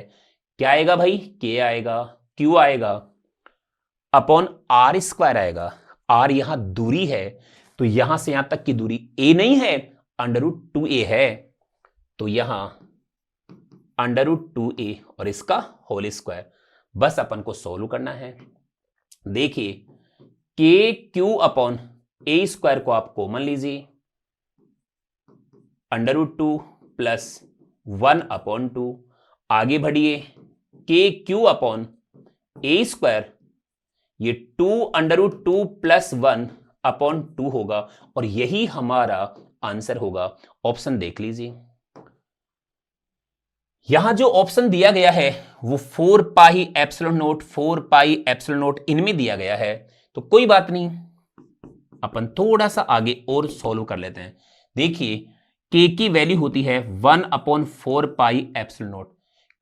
क्या आएगा भाई, के आएगा, क्यू आएगा अपॉन आर स्क्वायर आएगा। r यहां दूरी है, तो यहां से यहां तक की दूरी a नहीं है, √2a है। तो यहां √2a और इसका होल स्क्वायर। बस अपन को सोल्व करना है। देखिए के क्यू अपॉन ए स्क्वायर को आप कॉमन लीजिए, √2 प्लस 1/2। आगे बढ़िए, के क्यू अपॉन ए स्क्वायर, ये 2√2 प्लस 1/2 होगा और यही हमारा आंसर होगा। ऑप्शन देख लीजिए, यहां जो ऑप्शन दिया गया है वो 4 pi epsilon not 4 pi epsilon not इनमें दिया गया है। तो कोई बात नहीं, अपन थोड़ा सा आगे और सॉल्व कर लेते हैं। देखिए के की वैल्यू होती है 1/4 पाई एप्सिलॉन नॉट।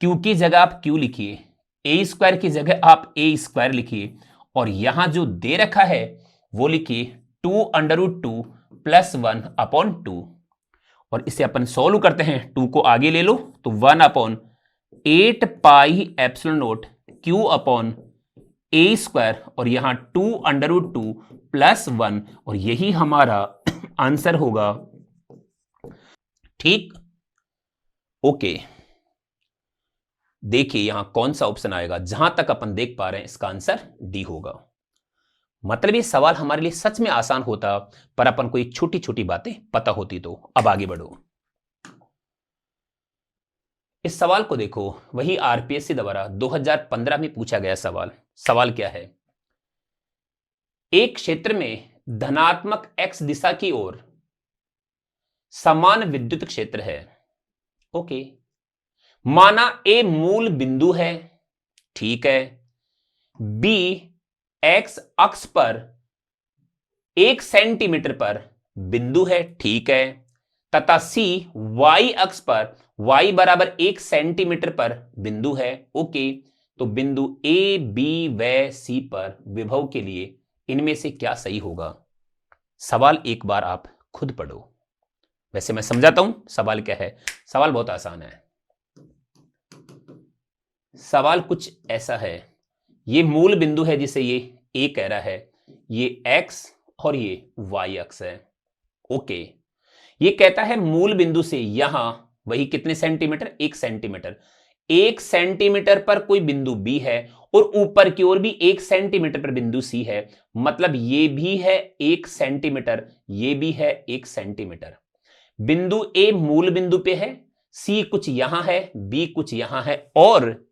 क्यू की जगह आप क्यू लिखिए, ए स्क्वायर की जगह आप ए स्क्वायर लिखिए, और यहां जो दे रखा है वो लिखिए 2√2 प्लस 1/2। और इसे अपन सॉल्व करते हैं, 2 को आगे ले लो तो 1/8 पाई epsilon not Q upon A square, और यहां 2√2 प्लस 1, और यही हमारा आंसर होगा। ठीक, ओके। देखिए यहां कौन सा ऑप्शन आएगा, जहां तक अपन देख पा रहे हैं इसका आंसर डी होगा। मतलब ये सवाल हमारे लिए सच में आसान होता, पर अपन को ये छोटी छोटी बातें पता होती। तो अब आगे बढ़ो, इस सवाल को देखो, वही आरपीएससी द्वारा 2015 में पूछा गया सवाल। सवाल क्या है, एक क्षेत्र में धनात्मक x दिशा की ओर समान विद्युत क्षेत्र है। ओके, माना ए मूल बिंदु है, ठीक है, बी एक्स अक्ष पर 1 सेंटीमीटर पर बिंदु है, ठीक है, तथा सी वाई अक्ष पर y बराबर 1 सेंटीमीटर पर बिंदु है। ओके, तो बिंदु ए बी व सी पर विभव के लिए इनमें से क्या सही होगा। सवाल एक बार आप खुद पढ़ो। वैसे मैं समझाता हूं सवाल क्या है। सवाल बहुत आसान है। सवाल कुछ ऐसा है, ये मूल बिंदु है जिसे ये ए कह रहा है, ये x और ये y अक्ष है। ओके, ये कहता है मूल बिंदु से यहां वही कितने सेंटीमीटर, 1 सेंटीमीटर, 1 सेंटीमीटर पर कोई बिंदु B है और ऊपर की ओर भी 1 सेंटीमीटर पर बिंदु C है। मतलब ये भी है 1 सेंटीमीटर, ये भी है 1 सेंटीमीटर। बिंदु A मूल बिंदु पे है, C कुछ यहां है, B कुछ यहां है, और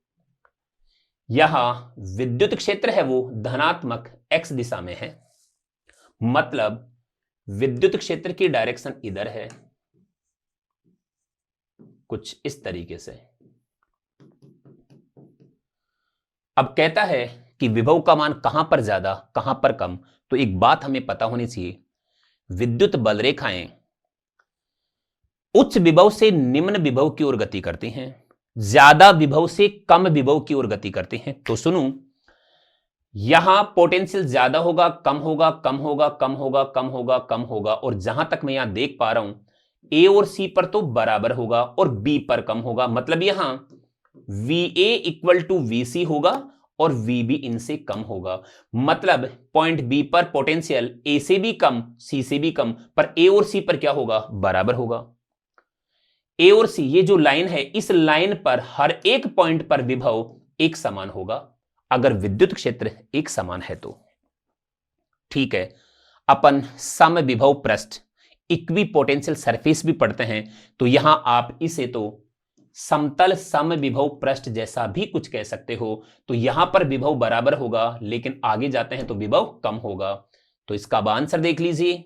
यहां विद्युत क्षेत्र है वो धनात्मक x दिशा में है। मतलब विद्युत क्षेत्र की डायरेक्शन इधर है, कुछ इस तरीके से। अब कहता है कि विभव का मान कहां पर ज्यादा कहां पर कम। तो एक बात हमें पता होनी चाहिए, विद्युत बल रेखाएं उच्च विभव से निम्न विभव की ओर गति करती हैं, ज्यादा विभव से कम विभव की ओर गति करती हैं। तो सुनो, यहां पोटेंशियल ज्यादा होगा, कम होगा, कम होगा, कम होगा, कम होगा, कम होगा, और जहां तक मैं यहां देख पा रहा हूं ए और सी पर तो बराबर होगा और बी पर कम होगा। मतलब यहां VA इक्वल टू VC होगा और VB इनसे कम होगा। मतलब पॉइंट बी पर पोटेंशियल ए से भी कम, सी से भी कम, पर ए और सी पर क्या होगा, बराबर होगा। ए और सी ये जो लाइन है, इस लाइन पर हर एक पॉइंट पर विभव एक समान होगा, अगर विद्युत क्षेत्र एक समान है तो। ठीक है, अपन सम विभव पृष्ठ इक्वी पोटेंशियल सरफेस भी पढ़ते हैं, तो यहां आप इसे तो समतल सम विभव पृष्ठ जैसा भी कुछ कह सकते हो। तो यहां पर विभव बराबर होगा, लेकिन आगे जाते हैं तो विभव कम होगा। तो इसका अब आंसर देख लीजिए,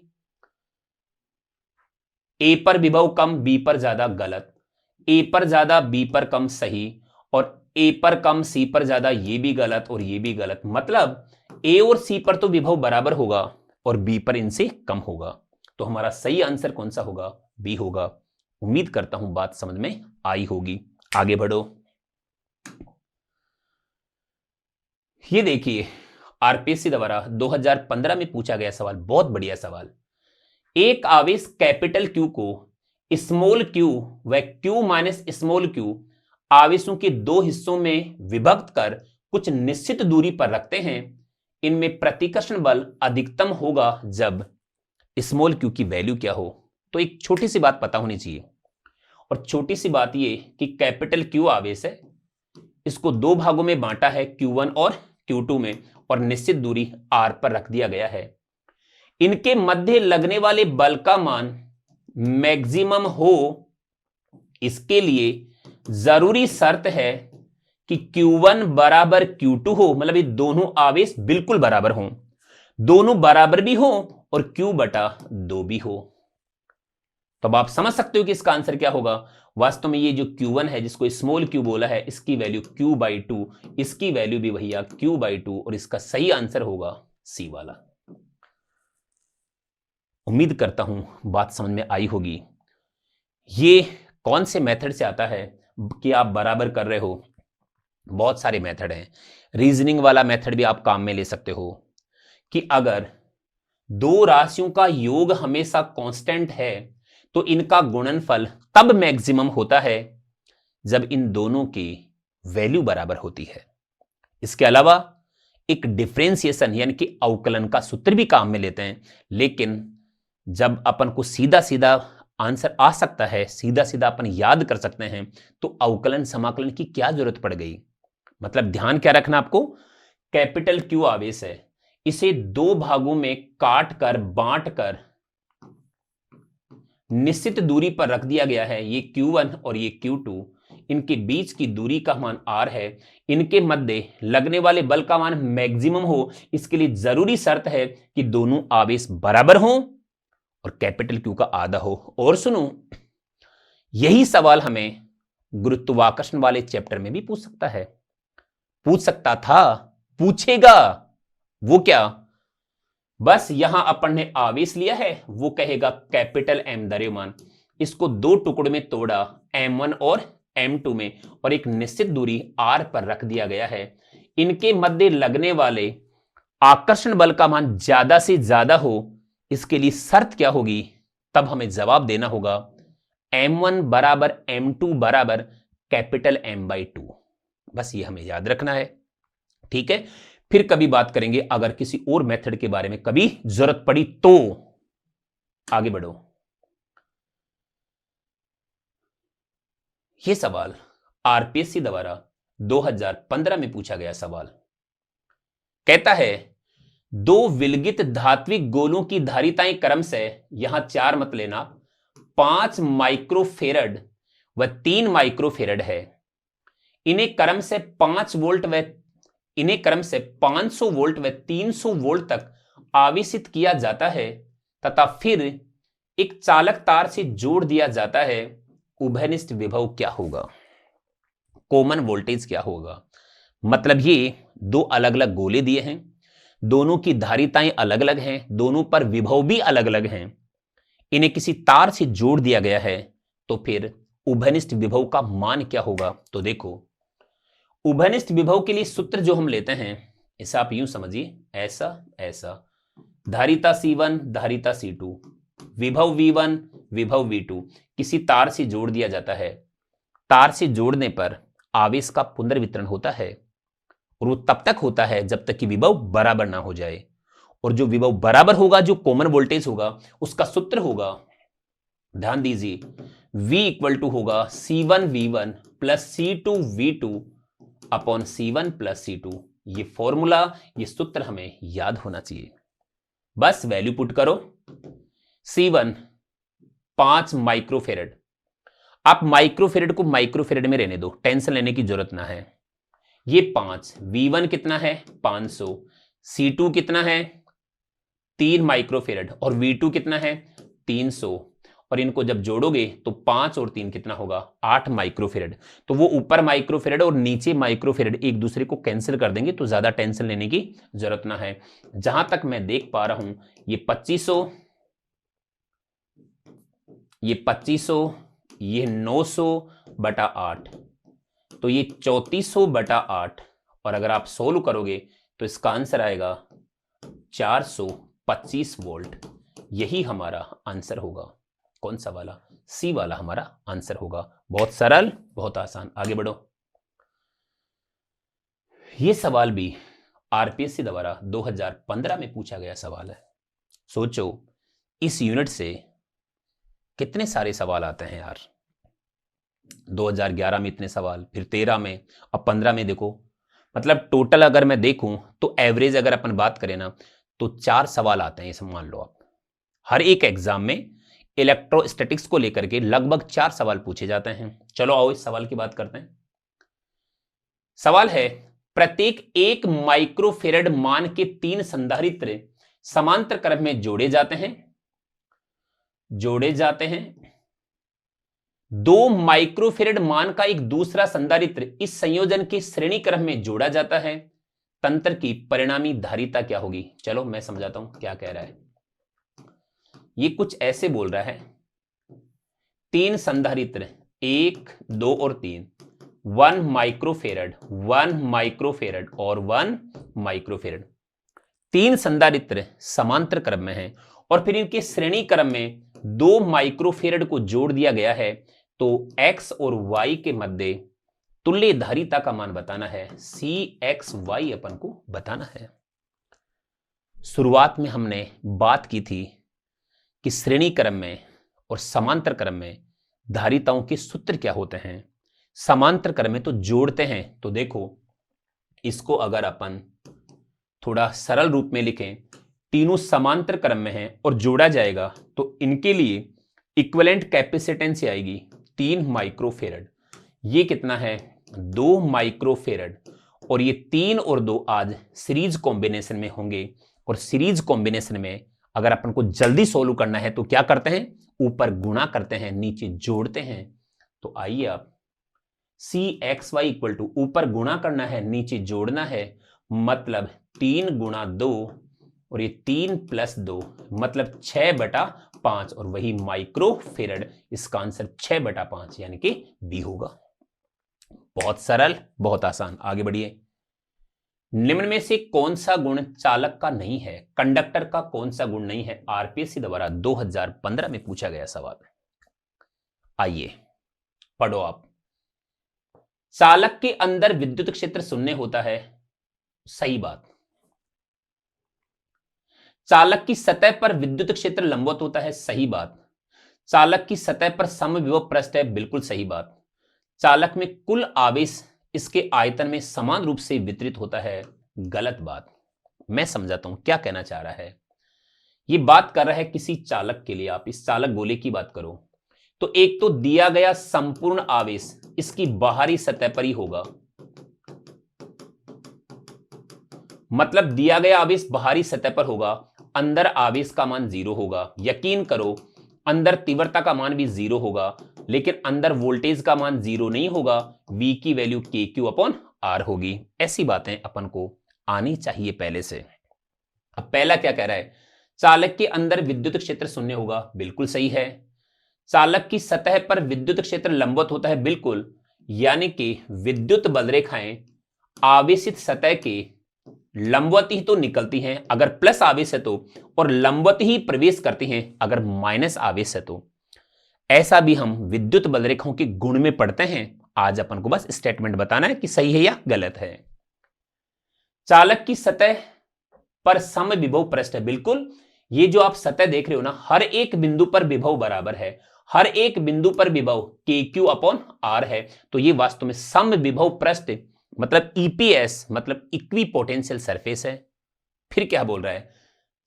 ए पर विभव कम, बी पर ज्यादा, गलत। ए पर ज्यादा, बी पर कम, सही। और ए पर कम, सी पर ज्यादा, ये भी गलत और ये भी गलत। मतलब ए और सी पर तो विभव बराबर होगा और बी पर इनसे कम होगा। तो हमारा सही आंसर कौन सा होगा, बी होगा। उम्मीद करता हूं बात समझ में आई होगी। आगे बढ़ो, ये देखिए आरपीएससी द्वारा 2015 में पूछा गया सवाल, बहुत बढ़िया सवाल। एक आवेश कैपिटल क्यू को स्मॉल क्यू व क्यू माइनस स्मॉल क्यू आवेशों के दो हिस्सों में विभक्त कर कुछ निश्चित दूरी पर रखते हैं। इनमें प्रतिकर्षण बल अधिकतम होगा जब स्मॉल क्यू की वैल्यू क्या हो। तो एक छोटी सी बात पता होनी चाहिए, और छोटी सी बात ये कि कैपिटल क्यू आवेश है, इसको दो भागों में बांटा है, Q1 और Q2 में, और निश्चित दूरी R पर रख दिया गया है। इनके मध्य लगने वाले बल का मान मैक्सिमम हो, इसके लिए जरूरी शर्त है कि Q1 बराबर Q2 हो, मतलब ये दोनों आवेश बिल्कुल बराबर हों, दोनों बराबर भी हो और Q बटा 2 भी हो। तो अब आप समझ सकते हो कि इसका आंसर क्या होगा। वास्तव में ये जो Q1 है, जिसको स्मॉल q बोला है, इसकी वैल्यू Q/2, इसकी वैल्यू भी भैया Q/2, और इसका सही आंसर होगा C वाला। उम्मीद करता हूं बात समझ में आई होगी। ये कौन से मेथड से आता है कि आप बराबर कर रहे हो? बहुत सारे मेथड हैं। रीजनिंग वाला मेथड भी आप काम में ले सकते हो कि अगर दो राशियों का योग हमेशा कांस्टेंट है तो इनका गुणनफल तब मैक्सिमम होता है जब इन दोनों की वैल्यू बराबर होती है। इसके अलावा एक डिफरेंशिएशन यानी कि अवकलन का सूत्र भी काम में लेते हैं, लेकिन जब अपन को सीधा सीधा आंसर आ सकता है, सीधा सीधा अपन याद कर सकते हैं, तो अवकलन समाकलन की क्या जरूरत पड़ गई। मतलब ध्यान क्या रखना आपको, कैपिटल क्यू आवेश है, इसे दो भागों में काट कर बांट कर निश्चित दूरी पर रख दिया गया है। ये Q1 और ये Q2, इनके बीच की दूरी का मान R है, इनके मध्य लगने वाले बल का मान मैक्सिमम हो, इसके लिए जरूरी शर्त है कि दोनों आवेश बराबर हों और कैपिटल क्यू का आधा हो। और सुनो, यही सवाल हमें गुरुत्वाकर्षण वाले चैप्टर में भी पूछ सकता है, पूछ सकता था, पूछेगा। वो क्या, बस यहां अपन ने आवेश लिया है, वो कहेगा कैपिटल M द्रव्यमान, इसको दो टुकड़ों में तोड़ा, M1 और M2 में, और एक निश्चित दूरी R पर रख दिया गया है। इनके मध्य लगने वाले आकर्षण बल का मान ज्यादा से ज्यादा हो, इसके लिए शर्त क्या होगी, तब हमें जवाब देना होगा M1 बराबर M2 बराबर कैपिटल M/2। बस ये हमें याद रखना है, ठीक है। फिर कभी बात करेंगे अगर किसी और मेथड के बारे में कभी जरूरत पड़ी तो। आगे बढ़ो। यह सवाल आरपीएससी द्वारा 2015 में पूछा गया सवाल कहता है, दो विलगित धात्विक गोलों की धारिताएं क्रम से, यहां 4 मत लेना, 5 माइक्रोफेरड व 3 माइक्रोफेरड है। इन्हें क्रम से 500 वोल्ट व 300 वोल्ट तक आवेशित किया जाता है तथा फिर एक चालक तार से जोड़ दिया जाता है। उभयनिष्ठ विभव क्या होगा, कॉमन वोल्टेज क्या होगा। मतलब ये दो अलग अलग गोले दिए हैं, दोनों की धारिताएं अलग अलग हैं, दोनों पर विभव भी अलग अलग हैं, इन्हें किसी तार से जोड़ दिया गया है, तो फिर उभयनिष्ठ विभव का मान क्या होगा। तो देखो, उभयनिष्ठ विभव के लिए सूत्र जो हम लेते हैं, इसे आप यूं समझिए, ऐसा ऐसा, धारिता C1 धारिता C2, विभव V1 विभव V2 किसी तार से जोड़ दिया जाता है। तार से जोड़ने पर आवेश का पुनर्वितरण होता है, और वो तब तक होता है जब तक कि विभव बराबर ना हो जाए। और जो विभव बराबर होगा, जो कॉमन वोल्टेज होगा, उसका सूत्र होगा, ध्यान दीजिए, V इक्वल टू होगा C1V1 plus C2V2 upon C1 plus C2। ये फॉर्मूला, ये सूत्र हमें याद होना चाहिए। बस वैल्यू पुट करो, C1 5 माइक्रोफेरेड, आप माइक्रोफेरेड को माइक्रोफेरेड में रहने दो, टेंशन लेने की जरूरत ना है। ये 5, V1 कितना है 500, C2 कितना है 3 माइक्रोफेरेड, और V2 कितना है 300, और इनको जब जोड़ोगे तो 5 और 3 कितना होगा 8 माइक्रोफेरेड। तो वो ऊपर माइक्रोफेरेड और नीचे माइक्रोफेरेड एक दूसरे को कैंसिल कर देंगे, तो ज्यादा टेंशन लेने की जरूरत ना है। जहां तक मैं देख पा रहा हूं, ये 2500, ये 2500, ये 900 बटा 8, तो ये 3400 बटा 8, और अगर आप सोल्व करोगे तो इसका आंसर आएगा 425 वोल्ट। यही हमारा आंसर होगा। कौन सा वाला, सी वाला हमारा आंसर होगा। बहुत सरल, बहुत आसान। आगे बढ़ो। यह सवाल भी आरपीएससी द्वारा 2015 में पूछा गया सवाल है। सोचो इस यूनिट से कितने सारे सवाल आते हैं यार। 2011 में इतने सवाल, फिर 13 में, अब 15 में देखो। मतलब टोटल अगर मैं देखूं तो एवरेज अगर अपन बात करें ना तो 4 सवाल आते हैं, इसे मान लो आप। हर एक एग्जाम में इलेक्ट्रोस्टैटिक्स को लेकर के लगभग 4 सवाल पूछे जाते हैं। चलो आओ इस सवाल की बात करते हैं। सवाल है, प्रत्येक 1 माइक्रोफेरेड मान के 3 संधारित्र समांतर क्रम में जोड़े जाते हैं। 2 माइक्रोफेरेड मान का एक दूसरा संधारित्र इस संयोजन के श्रेणी क्रम में जोड़ा जाता है। तंत्र की परिणामी धारिता क्या होगी? चलो मैं समझाता हूं क्या कह रहा है। ये कुछ ऐसे बोल रहा है, 3 संधारित्र 1, 2 और 3, 1 माइक्रोफेरेड, 1 माइक्रोफेरेड और 1 माइक्रोफेरेड, 3 संधारित्र समांतर क्रम में हैं और फिर इनके श्रेणी क्रम में 2 माइक्रोफेरेड को जोड़ दिया गया है। तो x और y के मध्य तुल्य धारिता का मान बताना है, CXY अपन को बताना है। शुरुआत में हमने बात की थी कि श्रेणी क्रम में और समांतर क्रम में धारिताओं के सूत्र क्या होते हैं। समांतर क्रम में तो जोड़ते हैं, तो देखो इसको अगर अपन थोड़ा सरल रूप में लिखें, तीनों समांतर क्रम में हैं और जोड़ा जाएगा तो इनके लिए इक्विवेलेंट कैपेसिटेंस आएगी 3 माइक्रोफेरेड। ये कितना है? 2 माइक्रोफेरेड। और ये 3 और 2 आज सीरीज कॉम्बिनेशन में होंगे और सीरीज कॉम्बिनेशन में अगर अपन को जल्दी सोल्व करना है तो क्या करते हैं? ऊपर गुणा करते हैं, नीचे जोड़ते हैं। तो आइए आप CXY इक्वल टू ऊपर गुणा करना है, नीचे जोड़ना है, मतलब 3 गुणा 2 और ये 3 प्लस 2 मतलब 6/5 और वही माइक्रोफेरेड। इसका आंसर 6/5 यानी कि बी होगा। बहुत सरल, बहुत आसान। आगे बढ़िए। निम्न में से कौन सा गुण चालक का नहीं है? कंडक्टर का कौन सा गुण नहीं है? आरपीएससी द्वारा 2015 में पूछा गया सवाल। आइए पढ़ो आप। चालक के अंदर विद्युत क्षेत्र शून्य होता है, सही बात। चालक की सतह पर विद्युत क्षेत्र लंबवत होता है, सही बात। चालक की सतह पर समविभव पृष्ठ है, बिल्कुल सही बात। चालक में कुल आवेश इसके आयतन में समान रूप से वितरित होता है, गलत बात। मैं समझाता हूं क्या कहना चाह रहा है। ये बात कर रहा है किसी चालक के लिए, आप इस चालक गोले की बात करो तो एक तो दिया गया संपूर्ण आवेश इसकी बाहरी सतह पर ही होगा, मतलब दिया गया आवेश बाहरी सतह पर होगा, अंदर आवेश का मान 0 होगा। यकीन करो अंदर तीव्रता का मान भी 0 होगा, लेकिन अंदर वोल्टेज का मान 0 नहीं होगा, V की वैल्यू KQ/R होगी। ऐसी बातें अपन को आनी चाहिए पहले से। अब पहला क्या कह रहा है? चालक के अंदर विद्युत क्षेत्र शून्य होगा, बिल्कुल सही है। चालक की सतह पर विद्युत क्षेत्र लंबवत होता है, बिल्कुल, यानी कि विद्युत बल रेखाएं आवेशित सतह के लंबवत ही तो निकलती हैं अगर प्लस आवेश है तो, और लंबवत ही प्रवेश करती हैं अगर माइनस आवेश है तो। ऐसा भी हम विद्युत बल रेखाओं के गुण में पढ़ते हैं। आज अपन को बस स्टेटमेंट बताना है कि सही है या गलत है। चालक की सतह पर समविभव पृष्ठ है, बिल्कुल। ये जो आप सतह देख रहे हो ना, हर एक बिंदु पर विभव बराबर है, हर एक बिंदु पर विभव KQ/R है। तो ये वास्तव में समविभव पृष्ठ मतलब EPS मतलब इक्वी पोटेंशियल सरफेस है। फिर क्या बोल रहा है?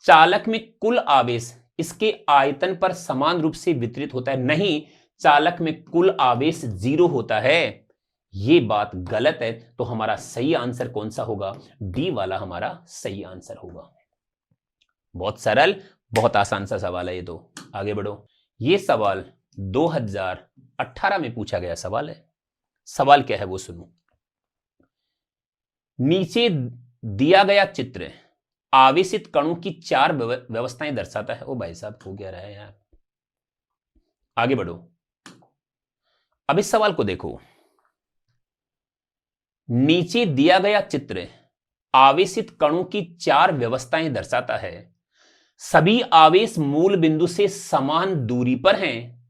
चालक में कुल आवेश इसके आयतन पर समान रूप से वितरित होता है, नहीं, चालक में कुल आवेश 0 होता है। ये बात गलत है। तो हमारा सही आंसर कौन सा होगा? डी वाला हमारा सही आंसर होगा। बहुत सरल, बहुत आसान सा सवाल है ये तो। आगे बढ़ो। ये सवाल 2018 में पूछा गया सवाल है। सवाल क्या है वो सुनो। नीचे दिया गया चित्र आवेशित कणों की 4 व्यवस्थाएं दर्शाता है। ओ भाई साहब, हो क्या रहा है यार। आगे बढ़ो। अब इस सवाल को देखो। नीचे दिया गया चित्र आवेशित कणों की 4 व्यवस्थाएं दर्शाता है। सभी आवेश मूल बिंदु से समान दूरी पर हैं।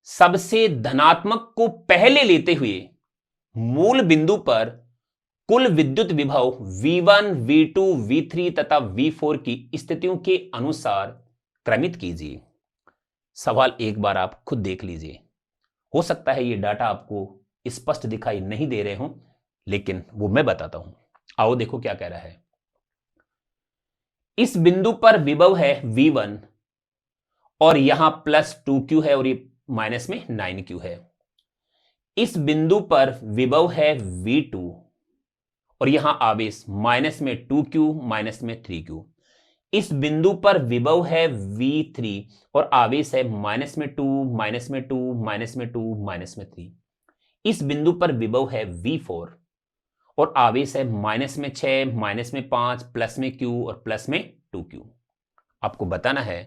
सबसे धनात्मक को पहले लेते हुए मूल बिंदु पर कुल विद्युत विभव V1, V2, V3 तथा V4 की स्थितियों के अनुसार क्रमित कीजिए। सवाल एक बार आप खुद देख लीजिए। हो सकता है ये डाटा आपको स्पष्ट दिखाई नहीं दे रहे हों, लेकिन वो मैं बताता हूं। आओ देखो क्या कह रहा है। इस बिंदु पर विभव है V1 और यहां +2Q है और ये माइनस में 9Q है। इस बिंदु पर विभव है V2 और यहां आवेश माइनस में 2Q माइनस में 3Q। इस बिंदु पर विभव है V3 और आवेश है माइनस में 2 माइनस में 2 माइनस में 2 माइनस में 3। इस बिंदु पर विभव है V4 और आवेश है माइनस में 6 माइनस में 5 प्लस में Q और प्लस में 2Q। आपको बताना है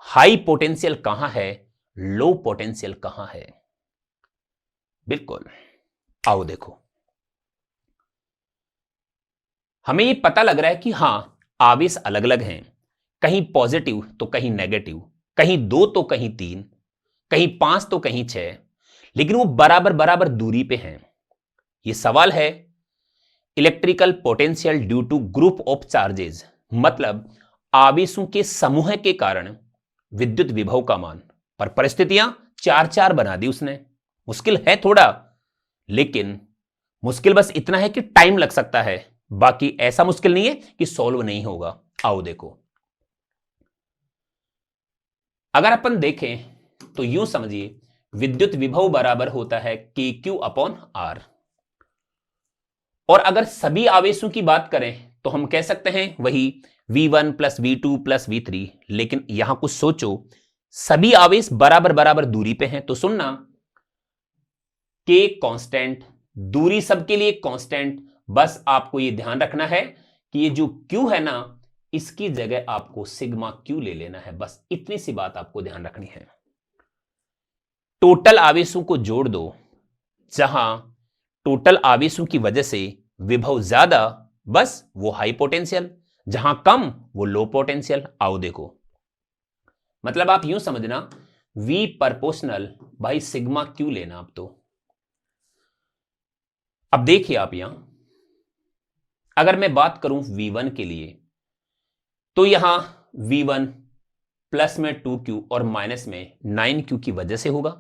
हाई पोटेंशियल कहां है, लो पोटेंशियल कहां है। बिल्कुल, आओ देखो। हमें यह पता लग रहा है कि हां, आवेश अलग अलग हैं, कहीं पॉजिटिव तो कहीं नेगेटिव, कहीं 2 तो कहीं 3, कहीं 5 तो कहीं 6, लेकिन वो बराबर बराबर दूरी पे हैं। ये सवाल है electrical potential due to group of charges, मतलब आवेशों के समूह के कारण विद्युत विभव का मान। पर परिस्थितियां 4-4 बना दी उसने। मुश्किल है थोड़ा, लेकिन मुश्किल बस इतना है कि टाइम लग सकता है, बाकी ऐसा मुश्किल नहीं है कि सॉल्व नहीं होगा। आओ देखो, अगर अपन देखें तो यूं समझिए विद्युत विभव बराबर होता है KQ/R। और अगर सभी आवेशों की बात करें तो हम कह सकते हैं वही V1 + V2 + V3, लेकिन यहां कुछ सोचो, सभी आवेश बराबर बराबर दूरी पे हैं तो सुनना, K कांस्टेंट, दूरी सबके लिए कांस्टेंट। बस आपको यह ध्यान रखना है कि ये जो Q है ना, इसकी जगह आपको सिग्मा Q ले लेना है। बस इतनी सी बात आपको ध्यान रखनी है। टोटल आवेशों को जोड़ दो, जहां टोटल आवेशों की वजह से विभव ज्यादा, बस वो हाई पोटेंशियल, जहां कम वो लो पोटेंशियल। आओ देखो, मतलब आप यूं समझना V proportional by sigma Q लेना आप तो। अब देखिए आप यहां, अगर मैं बात करूं V1 के लिए, तो यहां V1 प्लस में 2Q और माइनस में 9Q की वजह से होगा।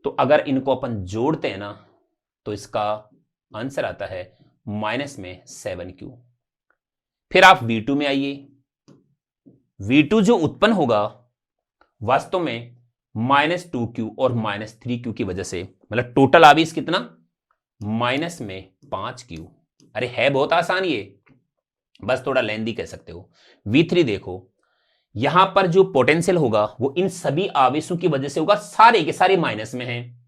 तो अगर इनको अपन जोड़ते हैं ना, तो इसका आंसर आता है माइनस में 7Q। फिर आप V2 में आइए। V2 जो उत्पन्न होगा वास्तव में -2Q और -3Q की वजह से, मतलब टोटल आवेश कितना, माइनस में 5Q। अरे है बहुत आसान ये, बस थोड़ा लेंदी कह सकते हो। V3 देखो, यहां पर जो पोटेंशियल होगा वो इन सभी आवेशों की वजह से होगा, सारे के सारे माइनस में हैं।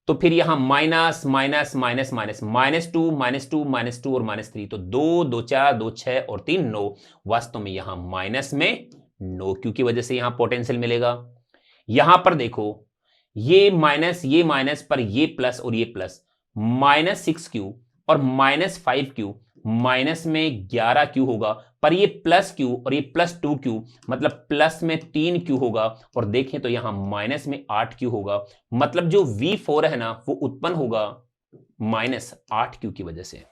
तो फिर यहां माइनस माइनस माइनस माइनस -2 -2 -2 और -3, तो 2 2 4 2 6 और 3 9। वास्तव में यहां माइनस में 9Q की वजह से यहां पोटेंशियल मिलेगा। यहां पर देखो, ये माइनस पर ये प्लस और ये प्लस, -6Q और -5Q, माइनस में 11Q होगा, पर ये +Q और ये +2Q, मतलब प्लस में 3Q होगा। और देखें तो यहां माइनस में 8Q होगा, मतलब जो V4 है ना, वो उत्पन्न होगा -8Q की वजह से।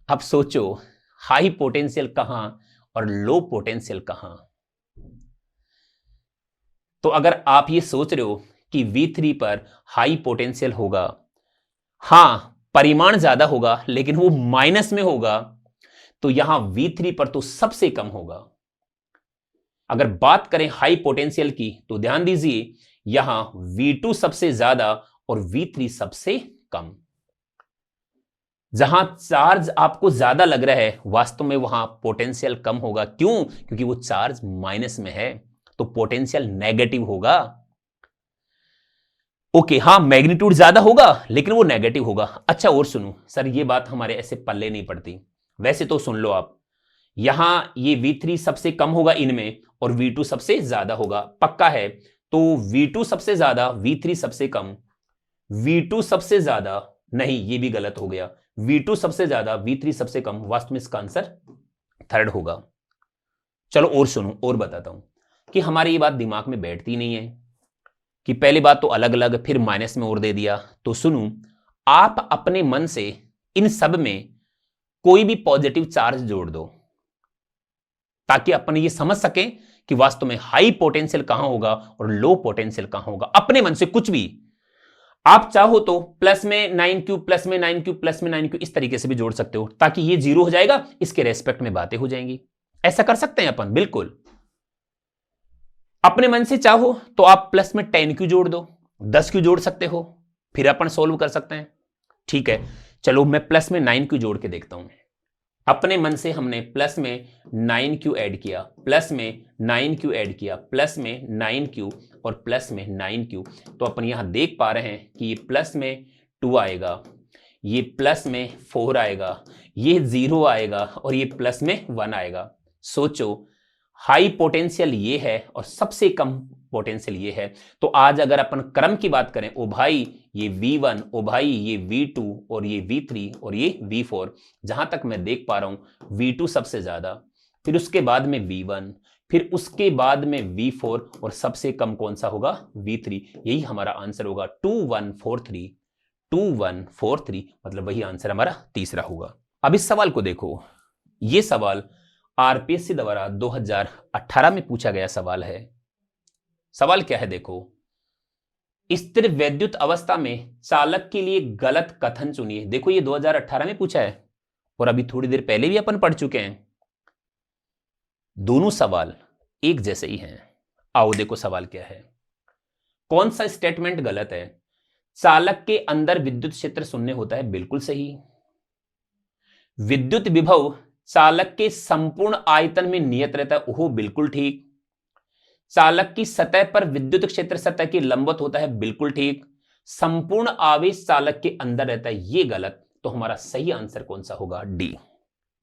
अब सोचो हाई पोटेंशियल कहां और लो पोटेंशियल कहां। तो अगर आप ये सोच रहे हो कि V3 पर हाई पोटेंशियल होगा, हां परिमाण ज्यादा होगा, लेकिन वो माइनस में होगा, तो यहां V3 पर तो सबसे कम होगा। अगर बात करें हाई पोटेंशियल की, तो ध्यान दीजिए यहां V2 सबसे ज्यादा और V3 सबसे कम। जहां चार्ज आपको ज्यादा लग रहा है, वास्तव में वहां पोटेंशियल कम होगा। क्यों? क्योंकि वो चार्ज माइनस में है, तो पोटेंशियल नेगेटिव होगा। ओके, हाँ मैग्नीट्यूड ज्यादा होगा, लेकिन वो नेगेटिव होगा। अच्छा और सुनो सर, ये बात हमारे ऐसे पल्ले नहीं पड़ती। वैसे तो सुन लो आप, यहां ये V3 सबसे कम होगा इनमें और V2 सबसे ज्यादा होगा, पक्का है। तो V2 सबसे ज्यादा, V3 सबसे कम, V2 सबसे ज्यादा, नहीं ये भी गलत हो गया, V2 सबसे ज्यादा, V3 सबसे कम। वास्तव में इसका आंसर थर्ड होगा। चलो और सुनो, और बताता हूं कि हमारी ये बात दिमाग में बैठती नहीं है कि पहली बात तो अलग अलग, फिर माइनस में और दे दिया। तो सुनो, आप अपने मन से इन सब में कोई भी पॉजिटिव चार्ज जोड़ दो ताकि अपन ये समझ सकें कि वास्तव में हाई पोटेंशियल कहां होगा और लो पोटेंशियल कहां होगा। अपने मन से कुछ भी आप चाहो तो प्लस में 9q प्लस में 9q प्लस में 9q इस तरीके से भी जोड़ सकते हो ताकि ये जीरो हो जाएगा, इसके रेस्पेक्ट में बातें हो जाएंगी। ऐसा कर सकते हैं अपन, बिल्कुल। अपने मन से चाहो तो आप प्लस में 10q जोड़ दो, 10q जोड़ सकते हो, फिर अपन सोल्व कर सकते हैं। ठीक है, चलो मैं प्लस में 9q जोड़ के देखता हूं। अपने मन से हमने प्लस में 9q ऐड किया, प्लस में 9q ऐड किया, प्लस में 9q और प्लस में 9q। तो अपन यहां देख पा रहे हैं कि ये प्लस में 2 आएगा, ये प्लस में 4 आएगा, ये 0 आएगा और ये प्लस में 1 आएगा। सोचो, हाई पोटेंशियल ये है और सबसे कम पोटेंशियल ये है। तो आज अगर अपन क्रम की बात करें, ओ भाई ये V1, ओ भाई ये V2 और ये V3 और ये V4, जहां तक मैं देख पा रहा हूं V2 सबसे ज्यादा, फिर उसके बाद में V1, फिर उसके बाद में V4 और सबसे कम कौन सा होगा? V3। यही हमारा आंसर होगा 2143, 2143 मतलब वही आंसर हमारा तीसरा होगा। अब इस सवाल को देखो, यह सवाल आरपीएससी द्वारा 2018 में पूछा गया सवाल है। सवाल क्या है देखो, स्थिर वैद्युत अवस्था में चालक के लिए गलत कथन चुनिए। देखो ये 2018 में पूछा है और अभी थोड़ी देर पहले भी अपन पढ़ चुके हैं। दोनों सवाल एक जैसे ही हैं। आओ देखो सवाल क्या है। कौन सा स्टेटमेंट गलत है? चालक के अंदर विद्युत क्षेत्र शून्य होता है, बिल्कुल सही। विद्युत विभव चालक के संपूर्ण आयतन में नियत रहता है, ओहो बिल्कुल ठीक। चालक की सतह पर विद्युत क्षेत्र सतह के लंबवत होता है, बिल्कुल ठीक। संपूर्ण आवेश चालक के अंदर रहता है, ये गलत। तो हमारा सही आंसर कौन सा होगा? डी।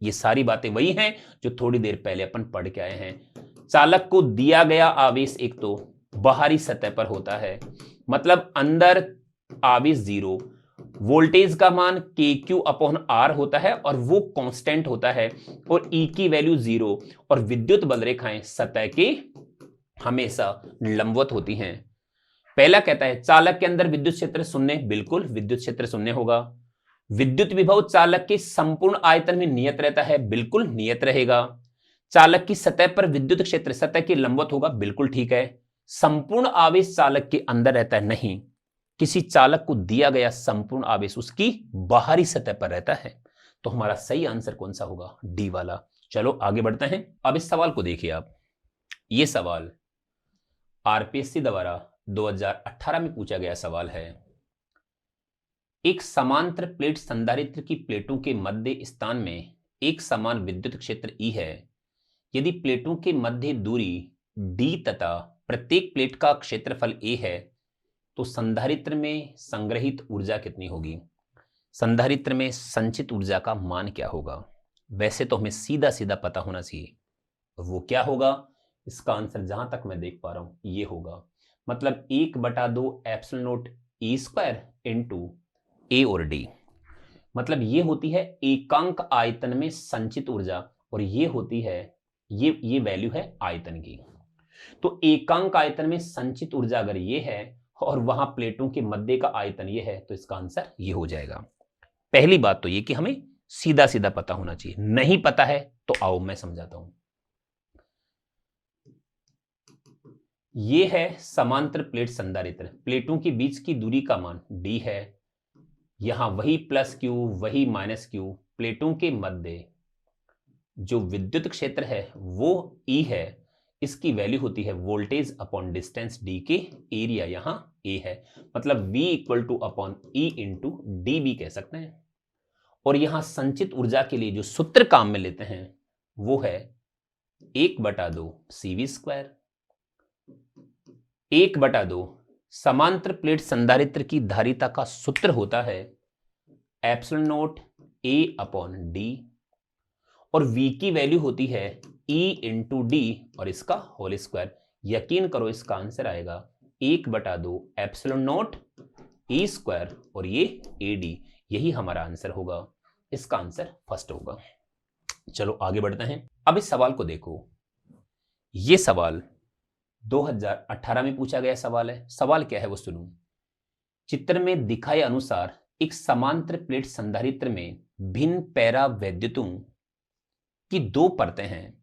ये सारी बातें वही हैं जो थोड़ी देर पहले अपन पढ़ के आए हैं। चालक को दिया गया आवेश एक तो बाहरी सतह पर होता है, मतलब अंदर आवेश 0, वोल्टेज का मान KQ/R होता है और वो कांस्टेंट होता है, और E की वैल्यू 0, और विद्युत बल रेखाएं सतह के हमेशा लंबवत होती हैं। पहला कहता है चालक के अंदर विद्युत क्षेत्र शून्य, बिल्कुल विद्युत क्षेत्र शून्य होगा। विद्युत विभव चालक के संपूर्ण आयतन में नियत रहता है, बिल्कुल नियत रहेगा। चालक की सतह पर विद्युत क्षेत्र सतह के लंबवत होगा, बिल्कुल ठीक है। संपूर्ण आवेश चालक के अंदर रहता है, नहीं। किसी चालक को दिया गया संपूर्ण आवेश उसकी बाहरी सतह पर रहता है। तो हमारा सही आंसर कौन सा होगा? डी वाला। चलो आगे बढ़ते हैं। अब इस सवाल को देखिए आप। यह सवाल आरपीएससी द्वारा 2018 में पूछा गया सवाल है। एक समांतर प्लेट संधारित्र की प्लेटों के मध्य स्थान में एक समान विद्युत क्षेत्र E है। यदि प्लेटों के मध्य दूरी D तथा प्रत्येक प्लेट का क्षेत्रफल A है, तो संधारित्र में संग्रहित ऊर्जा कितनी होगी? संधारित्र में संचित ऊर्जा का मान क्या होगा? वैसे तो हमें सीधा सीधा पता होना चाहिए, वो क्या होगा? इसका आंसर जहां तक मैं देख पा रहा हूं ये होगा, मतलब 1/2 epsilon not E square into A और D। मतलब ये होती है एकांक आयतन में संचित ऊर्जा, और ये होती है ये वैल्यू है आयतन की। तो एकांक आयतन में संचित ऊर्जा अगर ये है और वहां प्लेटों के मध्य का आयतन ये है, तो इसका आंसर ये हो जाएगा। पहली बात तो ये कि हमें सीधा सीधा पता होना चाहिए। नहीं पता है तो आओ मैं समझाता हूं। ये है समांतर प्लेट संधारित्र, प्लेटों के बीच की दूरी का मान D है। यहां वही +Q वही -Q, प्लेटों के मध्य जो विद्युत क्षेत्र है वो E है। इसकी वैल्यू होती है वोल्टेज अपॉन डिस्टेंस D के एरिया, यहां A है, मतलब V = E इंटू डी भी कह सकते हैं। और यहां संचित ऊर्जा के लिए जो सूत्र काम में लेते हैं वो है 1/2 CV²। 1/2 समांतर प्लेट संधारित्र की धारिता का सूत्र होता है एप्सिलॉन नॉट A/D, और V की वैल्यू होती है E इंटू डी और इसका होल स्क्वायर। यकीन करो इसका आंसर आएगा 1/2 एप्सिलॉन नॉट E स्क्वायर और ये AD। यही हमारा आंसर होगा। इसका आंसर फर्स्ट होगा। चलो आगे बढ़ते हैं। अब इस सवाल को देखो। यह सवाल 2018 में पूछा गया सवाल है। सवाल क्या है वो सुनो। चित्र में दिखाए अनुसार एक समांतर प्लेट संधारित्र में भिन्न पैरा वैद्युतों की दो परतें हैं,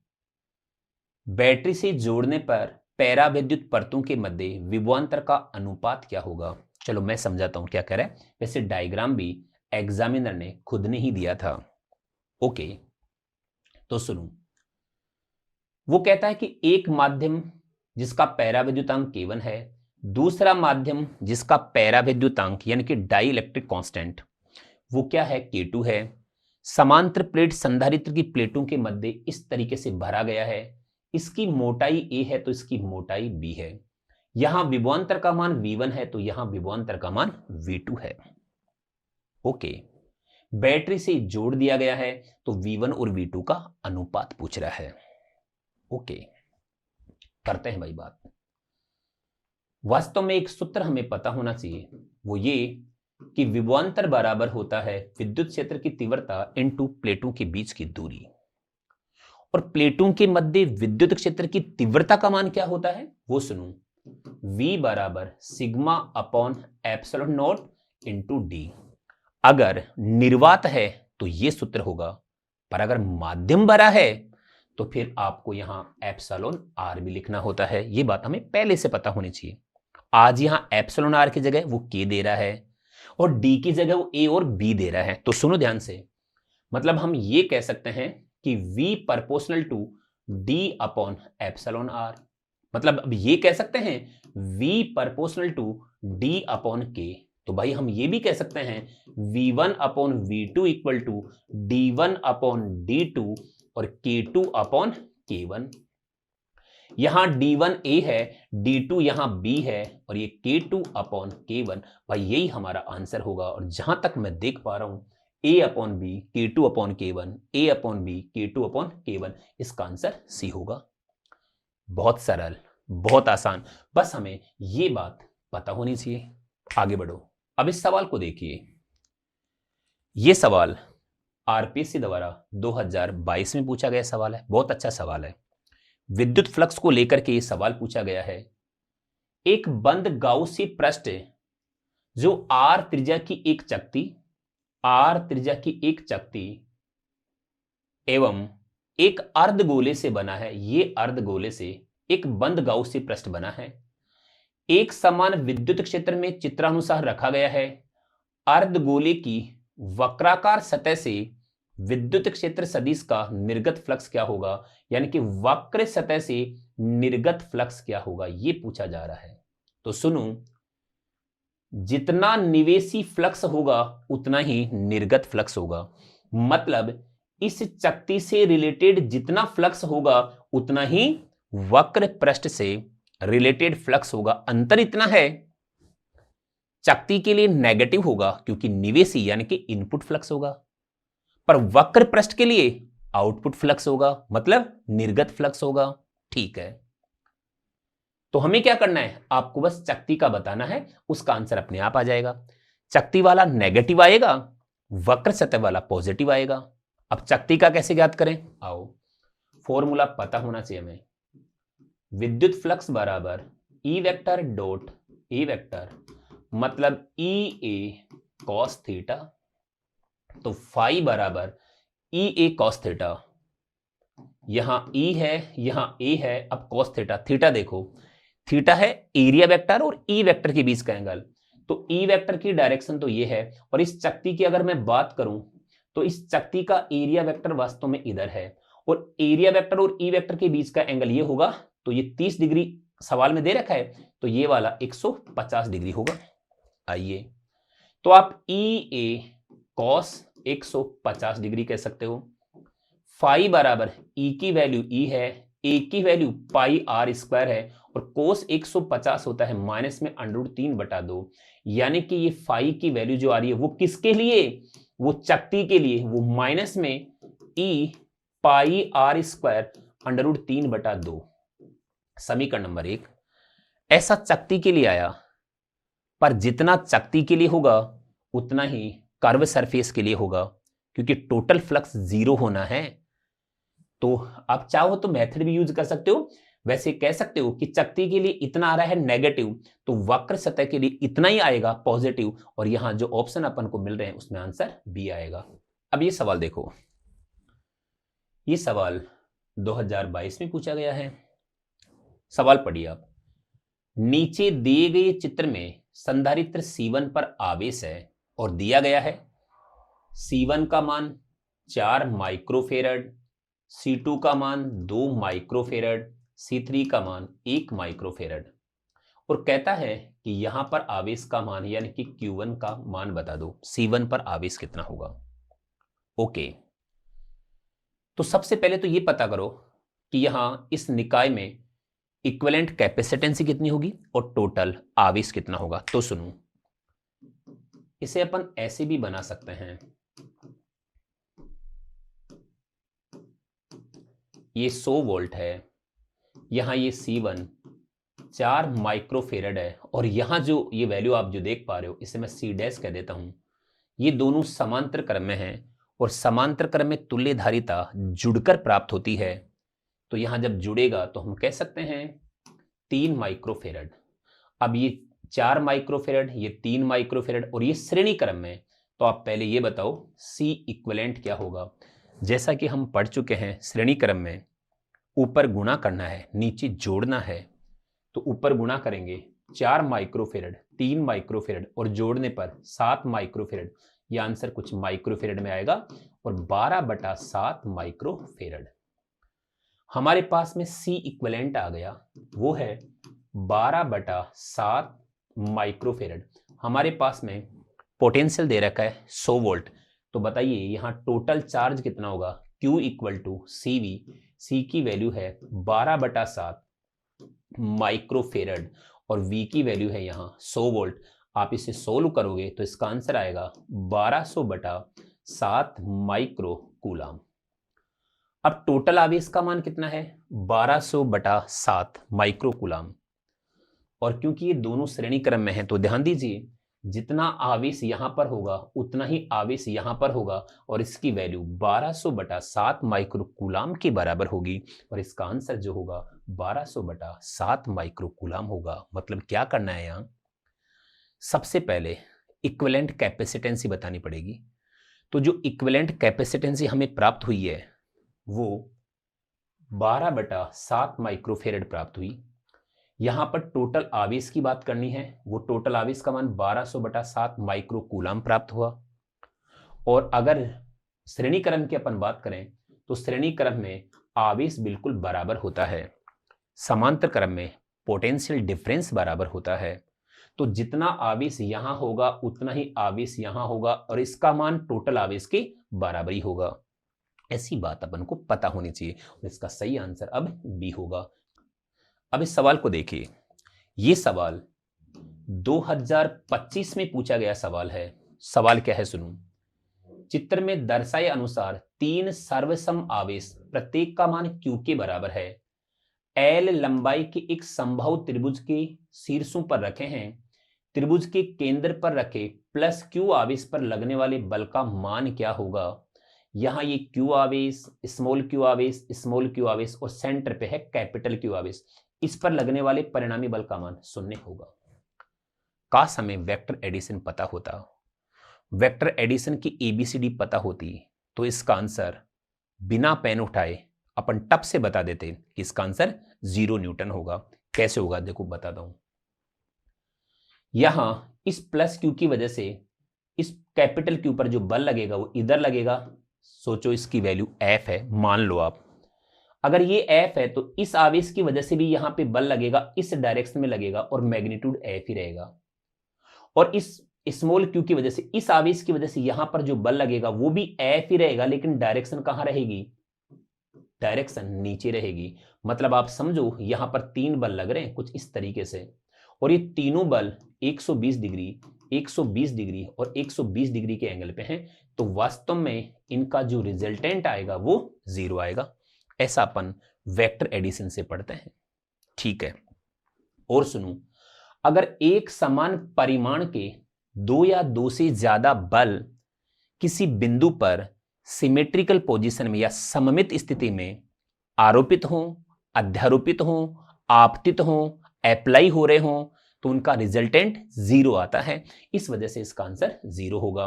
बैटरी से जोड़ने पर पैरा विद्युत परतों के मध्य विभवांतर का अनुपात क्या होगा? चलो मैं समझाता हूं क्या कह रहा है। वैसे डायग्राम भी एग्जामिनर ने खुद ने ही दिया था। ओके, तो सुनो, वो कहता है कि एक माध्यम जिसका पैरा विद्युतांक K1 है, दूसरा माध्यम जिसका पैरा विद्युतांक यानी कि डाई इलेक्ट्रिक कांस्टेंट वो क्या है, K2 है। समांतर प्लेट संधारित्र की प्लेटों के मध्य इस तरीके से भरा गया है, इसकी मोटाई A है तो इसकी मोटाई B है। यहां विभवांतर का मान V1 है तो यहां विभवांतर का मान V2 है। ओके, बैटरी से जोड़ दिया गया है तो V1 और V2 का अनुपात पूछ रहा है। ओके, करते हैं भाई बात। वास्तव में एक सूत्र हमें पता होना चाहिए, वो ये कि विभवांतर बराबर होता है विद्युत क्षेत्र की तीव्रता इनटू प्लेटों के बीच की दूरी। और प्लेटों के मध्य विद्युत क्षेत्र की तीव्रता का मान क्या होता है वो सुनो, V बराबर sigma upon epsilon not into D. अगर निर्वात है तो यह सूत्र होगा, पर अगर माध्यम बड़ा है तो फिर आपको यहां एप्सिलॉन आर भी लिखना होता है। यह बात हमें पहले से पता होनी चाहिए। आज यहां एप्सिलॉन आर की जगह वो के दे रहा है और डी की जगह वो ए और बी दे रहा है। तो सुनो ध्यान से, मतलब हम ये कह सकते हैं कि V proportional to D upon epsilon R. मतलब अब ये कह सकते हैं V proportional to D upon K। तो भाई हम ये भी कह सकते हैं V1 upon V2 equal to D1 upon D2 और K2 अपॉन K1। यहां D1 A है, D2 यहां B है और ये K2 अपॉन K1। भाई यही हमारा आंसर होगा। और जहां तक मैं देख पा रहा हूं A upon B K2 upon K1, A upon B K2 upon K1, इसका आंसर C होगा। बहुत सरल, बहुत आसान, बस हमें ये बात पता होनी चाहिए। आगे बढ़ो। अब इस सवाल को देखिए। यह सवाल आरपीएससी द्वारा 2022 में पूछा गया सवाल है। बहुत अच्छा सवाल है। विद्युत फ्लक्स को लेकर के यह सवाल पूछा गया है। एक बंद गाउसी पृष्ठ जो R त्रिज्या की एक चकती, R त्रिज्या की एक चकती एवं एक अर्धगोले से बना है। यह अर्धगोले से एक बंद गाउसी पृष्ठ बना है। एक समान विद्युत क्षेत्र में चित्रानुसार रखा गया है। अर्धगोले की वक्राकार सतह से विद्युत क्षेत्र सदिश का निर्गत फ्लक्स क्या होगा, यानी कि वक्र सतह से निर्गत फ्लक्स क्या होगा, यह पूछा जा रहा है। तो सुनो, जितना निवेशी फ्लक्स होगा उतना ही निर्गत फ्लक्स होगा। मतलब इस चकती से रिलेटेड जितना फ्लक्स होगा उतना ही वक्र पृष्ठ से रिलेटेड फ्लक्स होगा। अंतर इतना है, चकती के लिए नेगेटिव होगा क्योंकि निवेशी यानी कि इनपुट फ्लक्स होगा, पर वक्र पृष्ठ के लिए आउटपुट फ्लक्स होगा, मतलब निर्गत फ्लक्स होगा। ठीक है, तो हमें क्या करना है, आपको बस चकती का बताना है, उसका आंसर अपने आप आ जाएगा। चकती वाला नेगेटिव आएगा, वक्र सतह वाला पॉजिटिव आएगा। अब चकती का कैसे ज्ञात करें, आओ, फॉर्मूला पता होना चाहिए हमें। विद्युत फ्लक्स बराबर E vector dot A vector, मतलब ई ए कॉस थीटा। तो फाई बराबर ई ए कॉस थीटा, यहां ई है यहां ए है। अब कॉस थीटा, थीटा देखो, थीटा है एरिया वेक्टर और ई वेक्टर के बीच का एंगल। तो ई वेक्टर की डायरेक्शन तो ये है, और इस चकती की अगर मैं बात करूं तो इस चकती का एरिया वेक्टर वास्तव में इधर है, और एरिया वेक्टर और ई वेक्टर के बीच का एंगल ये होगा। तो ये 30 डिग्री सवाल में दे रखा है, तो ये वाला 150 डिग्री होगा। आइए, तो आप ई ए कॉस 150 डिग्री कह सकते हो। फाई बराबर ई की वैल्यू ई है, ए की वैल्यू पाई आर स्क्वायर है, और कोस 150 होता है माइनस में √3/2, यानी कि ये फाई की वैल्यू जो आ रही है वो किसके लिए, वो चकती के लिए, वो माइनस में ई पाई आर स्क्वायर √3/2। समीकरण नंबर 1 ऐसा चकती के लिए आया, पर जितना चकती के लिए होगा उतना ही कर्व सरफेस के लिए होगा, क्योंकि टोटल फ्लक्स 0 होना है। तो आप चाहो तो मेथड भी यूज कर सकते हो, वैसे कह सकते हो कि चकती के लिए इतना आ रहा है नेगेटिव, तो वक्र सतह के लिए इतना ही आएगा पॉजिटिव, और यहां जो ऑप्शन अपन को मिल रहे हैं उसमें आंसर बी आएगा। अब ये सवाल देखो, ये सवाल 2022 में पूछा गया है। सवाल पढ़िए आप। नीचे दिए गए चित्र में संधारित्र C1 पर आवेश है और दिया गया है C1 का मान 4 माइक्रोफेरड, C2 का मान 2 माइक्रोफेरड, C3 का मान 1 माइक्रोफेरड, और कहता है कि यहां पर आवेश का मान यानी कि Q1 का मान बता दो, C1 पर आवेश कितना होगा। ओके, तो सबसे पहले तो ये पता करो कि यहां इस निकाय में इक्विवेलेंट कैपेसिटेंसी कितनी होगी और टोटल आवेश कितना होगा। तो सुनो, इसे अपन ऐसे भी बना सकते हैं, ये 100 वोल्ट है, यहां ये C1 4 माइक्रोफेरड है, और यहां जो ये वैल्यू आप जो देख पा रहे हो इसे मैं C डैश कह देता हूं। ये दोनों समांतर क्रम में हैं और समांतर क्रम में तुल्य धारिता जुड़कर प्राप्त होती है। तो यहां जब जुड़ेगा तो हम कह सकते हैं 3 माइक्रोफेरड। अब ये 4 माइक्रोफेरड, ये 3 माइक्रोफेरड, और ये श्रेणी क्रम में, तो आप पहले ये बताओ C इक्विवेलेंट क्या होगा। जैसा कि हम पढ़ चुके हैं, श्रेणी क्रम में ऊपर गुणा करना है, नीचे जोड़ना है। तो ऊपर गुणा करेंगे 4 माइक्रोफेरड, 3 माइक्रोफेरड, और जोड़ने पर 7 माइक्रोफेरड, यह आंसर कुछ माइक्रोफेरड में आएगा, और 12/7 माइक्रोफेरड। हमारे पास में C इक्विवेलेंट आ गया, वो है 12/7 माइक्रोफेरड। हमारे पास में पोटेंशियल दे रखा है 100 वोल्ट। तो बताइए यहां टोटल चार्ज कितना होगा, Q equal to CV। C की वैल्यू है 12/7 माइक्रोफेरड, और V की वैल्यू है यहां 100 वोल्ट। आप इसे सोल्व करोगे तो इसका आंसर आएगा 1200/7 माइक्रो कूलाम। अब टोटल आवेश का मान कितना है, 1200/7 माइक्रो कूलाम। और क्योंकि ये दोनों श्रेणी क्रम में हैं तो ध्यान दीजिए, जितना आवेश यहां पर होगा उतना ही आवेश यहां पर होगा, और इसकी वैल्यू 1200/7 माइक्रो कूलाम के बराबर होगी, और इसका आंसर जो होगा 1200/7 माइक्रो कूलाम होगा। मतलब क्या करना है यहां, सबसे पहले इक्विवेलेंट कैपेसिटेंसी बतानी पड़ेगी। तो जो इक्विवेलेंट कैपेसिटेंसी हमें प्राप्त हुई है वो 12/7 माइक्रोफेरड प्राप्त हुई। यहां पर टोटल आवेश की बात करनी है, वो टोटल आवेश का मान 1200/7 माइक्रो कूलाम प्राप्त हुआ। और अगर श्रेणी क्रम की अपन बात करें तो श्रेणी क्रम में आवेश बिल्कुल बराबर होता है, समांतर क्रम में पोटेंशियल डिफरेंस बराबर होता है। तो जितना आवेश यहां होगा उतना ही आवेश यहां होगा, और इसका मान टोटल आवेश के बराबर ही होगा। ऐसी बात अपन को पता होनी चाहिए, और इसका सही आंसर अब बी होगा। अब इस सवाल को देखिए, यह सवाल 2025 में पूछा गया सवाल है। सवाल क्या है सुनो, चित्र में दर्शाए अनुसार 3 सर्वसम आवेश प्रत्येक का मान Q के बराबर है, L लंबाई के एक संभव त्रिभुज के शीर्षों पर रखे हैं, त्रिभुज के केंद्र पर रखे प्लस Q आवेश पर लगने वाले बल का मान क्या होगा। यहां ये Q आवेश, स्मॉल q आवेश, स्मॉल q आवेश, और सेंटर पे है कैपिटल Q आवेश, इस पर लगने वाले परिणामी बल का मान 0 होगा। काश हमें वेक्टर एडिशन पता होता, वेक्टर एडिशन की ABCD पता होती, तो इसका आंसर बिना पेन उठाए अपन टप से बता देते कि इसका आंसर 0 न्यूटन होगा। कैसे होगा देखो बताता हूं। यहां इस प्लस Q की वजह से इस कैपिटल Q पर जो बल लगेगा वो इधर लगेगा। सोचो इसकी वैल्यू F है, मान लो आप। अगर ये F है तो इस आवेश की वजह से भी यहां पे बल लगेगा, इस डायरेक्शन में लगेगा, और मैग्नीट्यूड F ही रहेगा। और इस स्मॉल q की वजह से, इस आवेश की वजह से यहां पर जो बल लगेगा वो भी F ही रहेगा, लेकिन डायरेक्शन कहां रहेगी, डायरेक्शन नीचे रहेगी। मतलब आप समझो यहां पर 3 बल लग रहे हैं कुछ इस तरीके से, और ये तीनों बल 120 डिग्री, 120 डिग्री और 120 डिग्री के एंगल पे हैं। तो वास्तव में इनका जो रिजल्टेंट आएगा वो 0 आएगा। ऐसा अपन वेक्टर एडिशन से पढ़ते हैं। ठीक है, और सुनो, अगर एक समान परिमाण के 2 या 2 से ज्यादा बल किसी बिंदु पर सिमेट्रिकल पोजीशन में या सममित स्थिति में आरोपित हो, अध्यारोपित हों, आपतित हों, अप्लाई हो रहे हों, तो उनका रिजल्टेंट 0 आता है। इस वजह से इसका आंसर 0 होगा।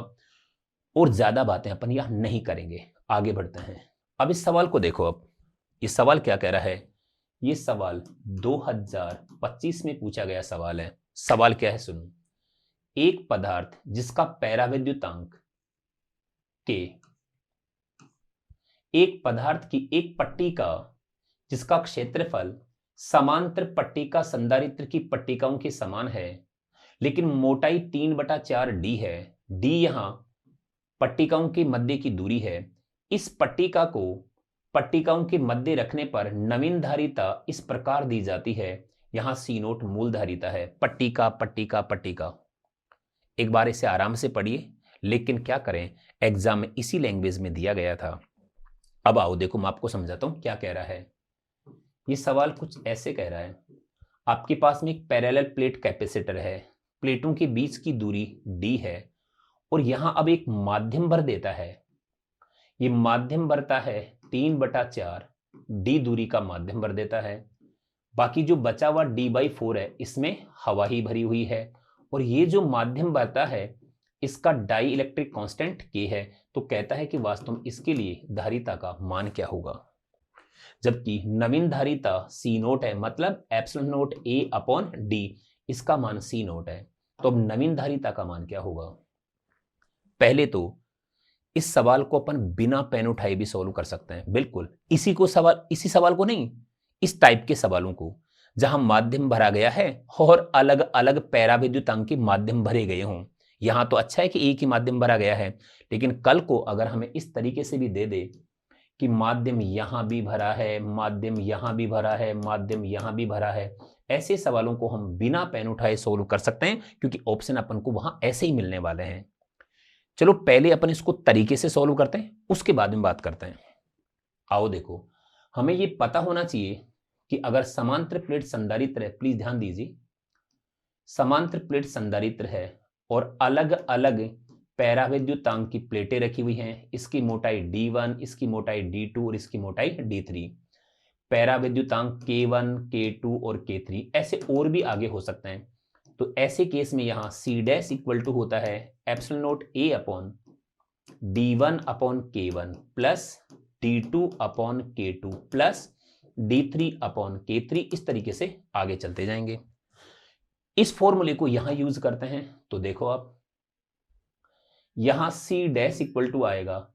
और ज्यादा बातें अपन यहां नहीं करेंगे, आगे बढ़ते हैं। अब इस सवाल को देखो। अब ये सवाल क्या कह रहा है? ये सवाल 2025 में पूछा गया सवाल है। सवाल क्या है सुनो। एक पदार्थ जिसका पैराविद्युतांक के, एक पदार्थ की एक पट्टिका जिसका क्षेत्रफल समांतर पट्टिका संधारित्र की पट्टिकाओं के समान है, लेकिन मोटाई 3/4 डी है। डी यहां पट्टिकाओं के मध्य की दूरी है। इस पट्टिका को पट्टिकाओं के मध्य रखने पर नवीन धारिता इस प्रकार दी जाती है। यहां सी नोट मूल धारिता है। पट्टिका पट्टिका पट्टिका, एक बार इसे आराम से पढ़िए, लेकिन क्या करें, एग्जाम में इसी लैंग्वेज में दिया गया था। अब आओ देखो, मैं आपको समझाता हूं क्या कह रहा है। ये सवाल कुछ ऐसे कह रहा है। आपके पास में एक पैरेलल प्लेट कैपेसिटर है, प्लेटों के बीच की दूरी d है, और यहां अब एक माध्यम भर देता है। ये माध्यम भरता है 3/4 d दूरी का माध्यम भर देता है। बाकी जो बचा हुआ d/4 है, इसमें हवा ही भरी हुई है। और ये जो माध्यम भरता है, इसका डाई इलेक्ट्रिक कांस्टेंट k है। तो कहता है कि वास्तव में इसके लिए धारिता का मान क्या होगा। जबकि नवीन धारिता सी नोट है, मतलब epsilon naught a upon d, इसका मान सी नोट है। तो अब नवीन धारिता का मान क्या होगा? पहले तो इस सवाल को अपन बिना पेन उठाए भी सॉल्व कर सकते हैं। बिल्कुल इसी सवाल को नहीं, इस टाइप के सवालों को जहां माध्यम भरा गया है और अलग अलग पैराविद्युतांक के माध्यम भरे गए हों। यहां तो अच्छा है कि एक ही माध्यम भरा गया है, लेकिन कल को अगर हमें इस तरीके से भी दे दे कि माध्यम यहां भी भरा है, माध्यम यहां भी भरा है, माध्यम यहां भी भरा है, ऐसे सवालों को हम बिना पेन उठाए सोल्व कर सकते हैं, क्योंकि ऑप्शन अपन को वहां ऐसे ही मिलने वाले हैं। चलो पहले अपन इसको तरीके से सोल्व करते हैं, उसके बाद में बात करते हैं। आओ देखो, हमें यह पता होना चाहिए कि अगर समांतर प्लेट संधारित्र है, प्लीज ध्यान दीजिए, समांतर प्लेट संधारित्र है और अलग अलग पैराविद्युतांक की प्लेटें रखी हुई हैं। इसकी मोटाई d1, इसकी मोटाई d2 और इसकी मोटाई d3। पैराविद्युतांक k1, k2 और k3, ऐसे और भी आगे हो सकते हैं। तो ऐसे केस में यहां c डैश इक्वल टू होता है epsilon naught a upon d1 upon k1 plus d2 upon k2 plus d3 upon k3। इस तरीके से आगे चलते जाएंगे। इस फॉर्मूले को यहां यूज करते हैं। तो देखो आप, यहां c डैश इक्वल टू आएगा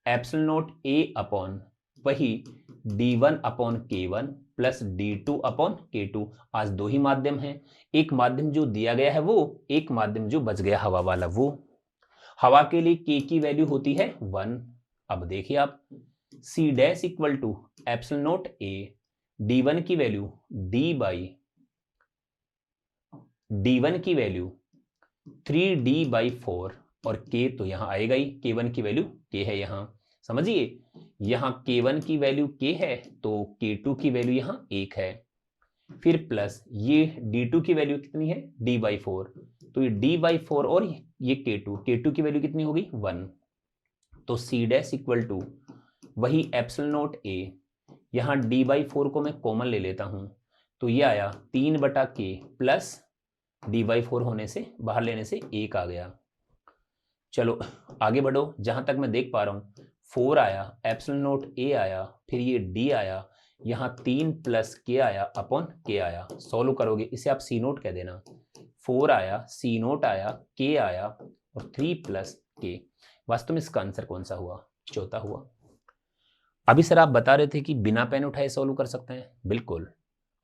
एप्सिलॉन नोट a अपॉन वही d1 upon k1 plus d2 upon k2। आज दो ही माध्यम हैं, एक माध्यम जो दिया गया है वो, एक माध्यम जो बच गया हवा वाला वो। हवा के लिए k की वैल्यू होती है 1। अब देखिए आप, c dash equal to epsilon naught a, d1 की वैल्यू d1 की वैल्यू 3d/4 और k तो यहां आएगा ही, k1 की वैल्यू k है यहां, समझिए। यहां k1 की वैल्यू k है तो k2 की वैल्यू यहां 1 है। फिर प्लस ये d2 की वैल्यू कितनी है d/4, तो ये d/4 और ये k2 की वैल्यू कितनी होगी 1। तो c डैश इक्वल टू वही एप्सिलॉन नोट a, यहां d/4 को मैं कॉमन ले लेता हूं, तो ये आया 3/k प्लस d/4 होने से बाहर लेने से 1 आ गया। चलो आगे बढ़ो, जहां तक मैं देख पा रहा हूं 4 आया, एप्सिलॉन नोट a आया, फिर ये d आया, यहां 3 प्लस k आया अपॉन k आया। सॉल्व करोगे इसे आप c नोट कह देना। 4 आया, c नोट आया, k आया और 3 प्लस k। वास्तव में इसका आंसर कौन सा हुआ? चौथा हुआ। अभी सर आप बता रहे थे कि बिना पेन उठाए सॉल्व कर सकते हैं। बिल्कुल,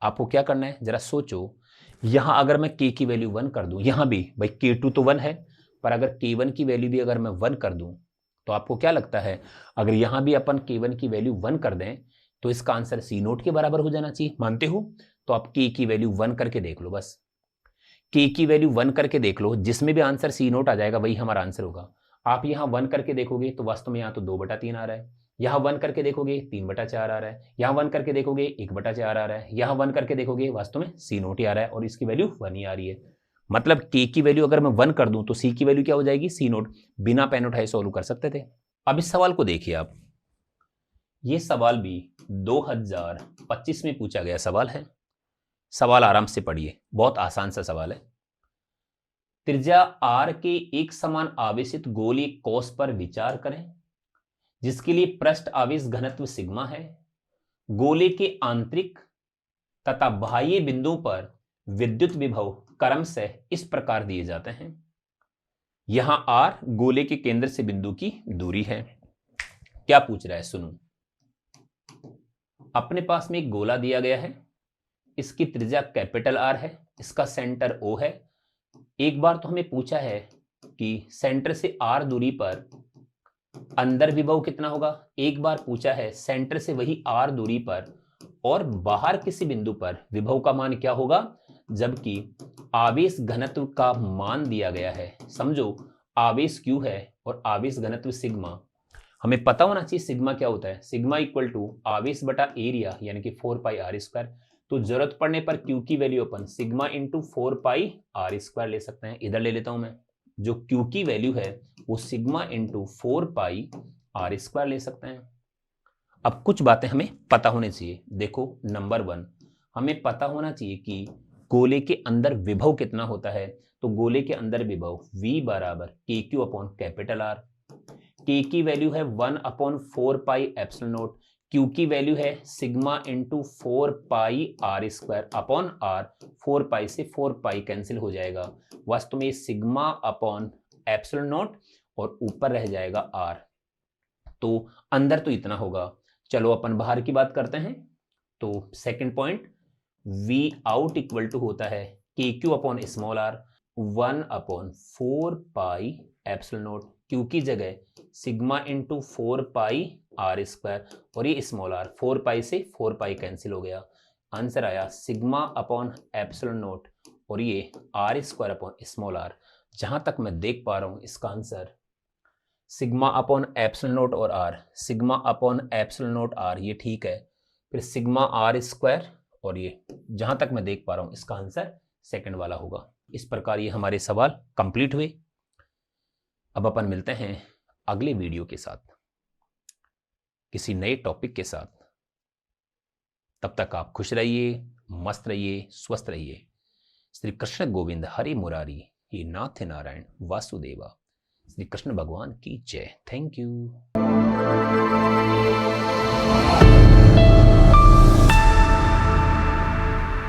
आपको क्या करना है जरा सोचो। यहां अगर मैं k की वैल्यू 1 कर दूं, यहां भी भाई k2 तो 1 है, पर अगर k1 की वैल्यू भी अगर मैं 1 कर दूं, तो आपको क्या लगता है अगर यहां भी अपन k1 की वैल्यू 1 कर दें तो इसका आंसर c नोट के बराबर हो जाना चाहिए, मानते हो? तो आप k की वैल्यू 1 करके देख लो, बस k की वैल्यू 1 करके देख लो, जिसमें भी आंसर c नोट आ जाएगा वही हमारा आंसर होगा। आप यहां 1 करके देखोगे तो वास्तव में यहां तो 2/3 आ रहा है, यहां 1 करके देखोगे 3/4 आ रहा है, यहां 1 करके देखोगे 1/4 आ रहा है, यहां 1 करके देखोगे वास्तव में c नोट ही आ रहा है और इसकी वैल्यू 1 ही आ रही है। मतलब k की वैल्यू अगर मैं 1 कर दूं तो c की वैल्यू क्या हो जाएगी? c note. बिना पेन उठाए सॉल्व कर सकते थे। अब इस सवाल को देखिए आप, ये सवाल भी 2025 में पूछा गया सवाल है। सवाल आराम से पढ़िए, बहुत आसान सा सवाल है। त्रिज्या r के एक समान आवेशित गोलीय कोश पर विचार करें, जिसके लिए पृष्ठ आवेश घनत्व सिग्मा है। गोले के आंतरिक तथा बाह्य बिंदु पर विद्युत विभव क्रमशः इस प्रकार दिए जाते हैं। यहां r गोले के केंद्र से बिंदु की दूरी है। क्या पूछ रहा है, सुनो। अपने पास में एक गोला दिया गया है, इसकी त्रिज्या कैपिटल R है, इसका सेंटर O है। एक बार तो हमें पूछा है कि सेंटर से R दूरी पर अंदर विभव कितना होगा। एक बार पूछा है सेंटर से वही R दूरी पर और बाहर किसी बिंदु पर विभव का मान क्या होगा, जबकि आवेश घनत्व का मान दिया गया है। समझो, आवेश Q है और आवेश घनत्व सिग्मा। हमें पता होना चाहिए सिग्मा क्या होता है। सिग्मा इक्वल टू आवेश बटा एरिया यानी कि 4 पाई आर स्क्वायर। तो जरूरत पड़ने पर Q की वैल्यू अपन sigma into 4 pi R square ले सकते हैं। इधर ले लेता हूं मैं, जो Q की वैल्यू है वो sigma into 4 pi R square ले सकते हैं। अब कुछ बातें हमें पता होनी चाहिए। देखो, नंबर 1 हमें पता होना चाहिए कि गोले के अंदर विभव कितना होता है। तो गोले के अंदर विभव V बराबर KQ upon capital R। K की वैल्यू है 1/4 पाई एप्सिलॉन नॉट। Q की वैल्यू है sigma into 4 pi R square upon R। 4 pi से 4 पाई कैंसिल हो जाएगा। वास्तव में सिग्मा अपॉन एप्सिलॉन नॉट और ऊपर रह जाएगा R। तो अंदर तो इतना होगा। चलो अपन बाहर की बात करते हैं। तो second point, V out equal to होता है KQ upon small r 1/4 pi epsilon naught. Q की जगह sigma into 4 pi R square और ये स्मॉल r, 4 पाई से 4 पाई कैंसिल हो गया। आंसर आया सिग्मा अपॉन एप्सिलॉन नॉट और ये R square upon small r। जहां तक मैं देख पा रहा हूं इसका answer sigma upon epsilon naught और r, sigma upon epsilon naught r, ये ठीक है। फिर सिग्मा आर स्क्वायर और ये, जहां तक मैं देख पा रहा हूं इसका आंसर सेकंड वाला होगा। इस प्रकार ये हमारे सवाल कंप्लीट हुए। अब अपन मिलते हैं अगले वीडियो के साथ, किसी नए टॉपिक के साथ। तब तक आप खुश रहिए, मस्त रहिए, स्वस्थ रहिए। श्री कृष्ण गोविंद हरि मुरारी, हे नाथ नारायण वासुदेवा। श्री कृष्ण भगवान की जय। Thank you.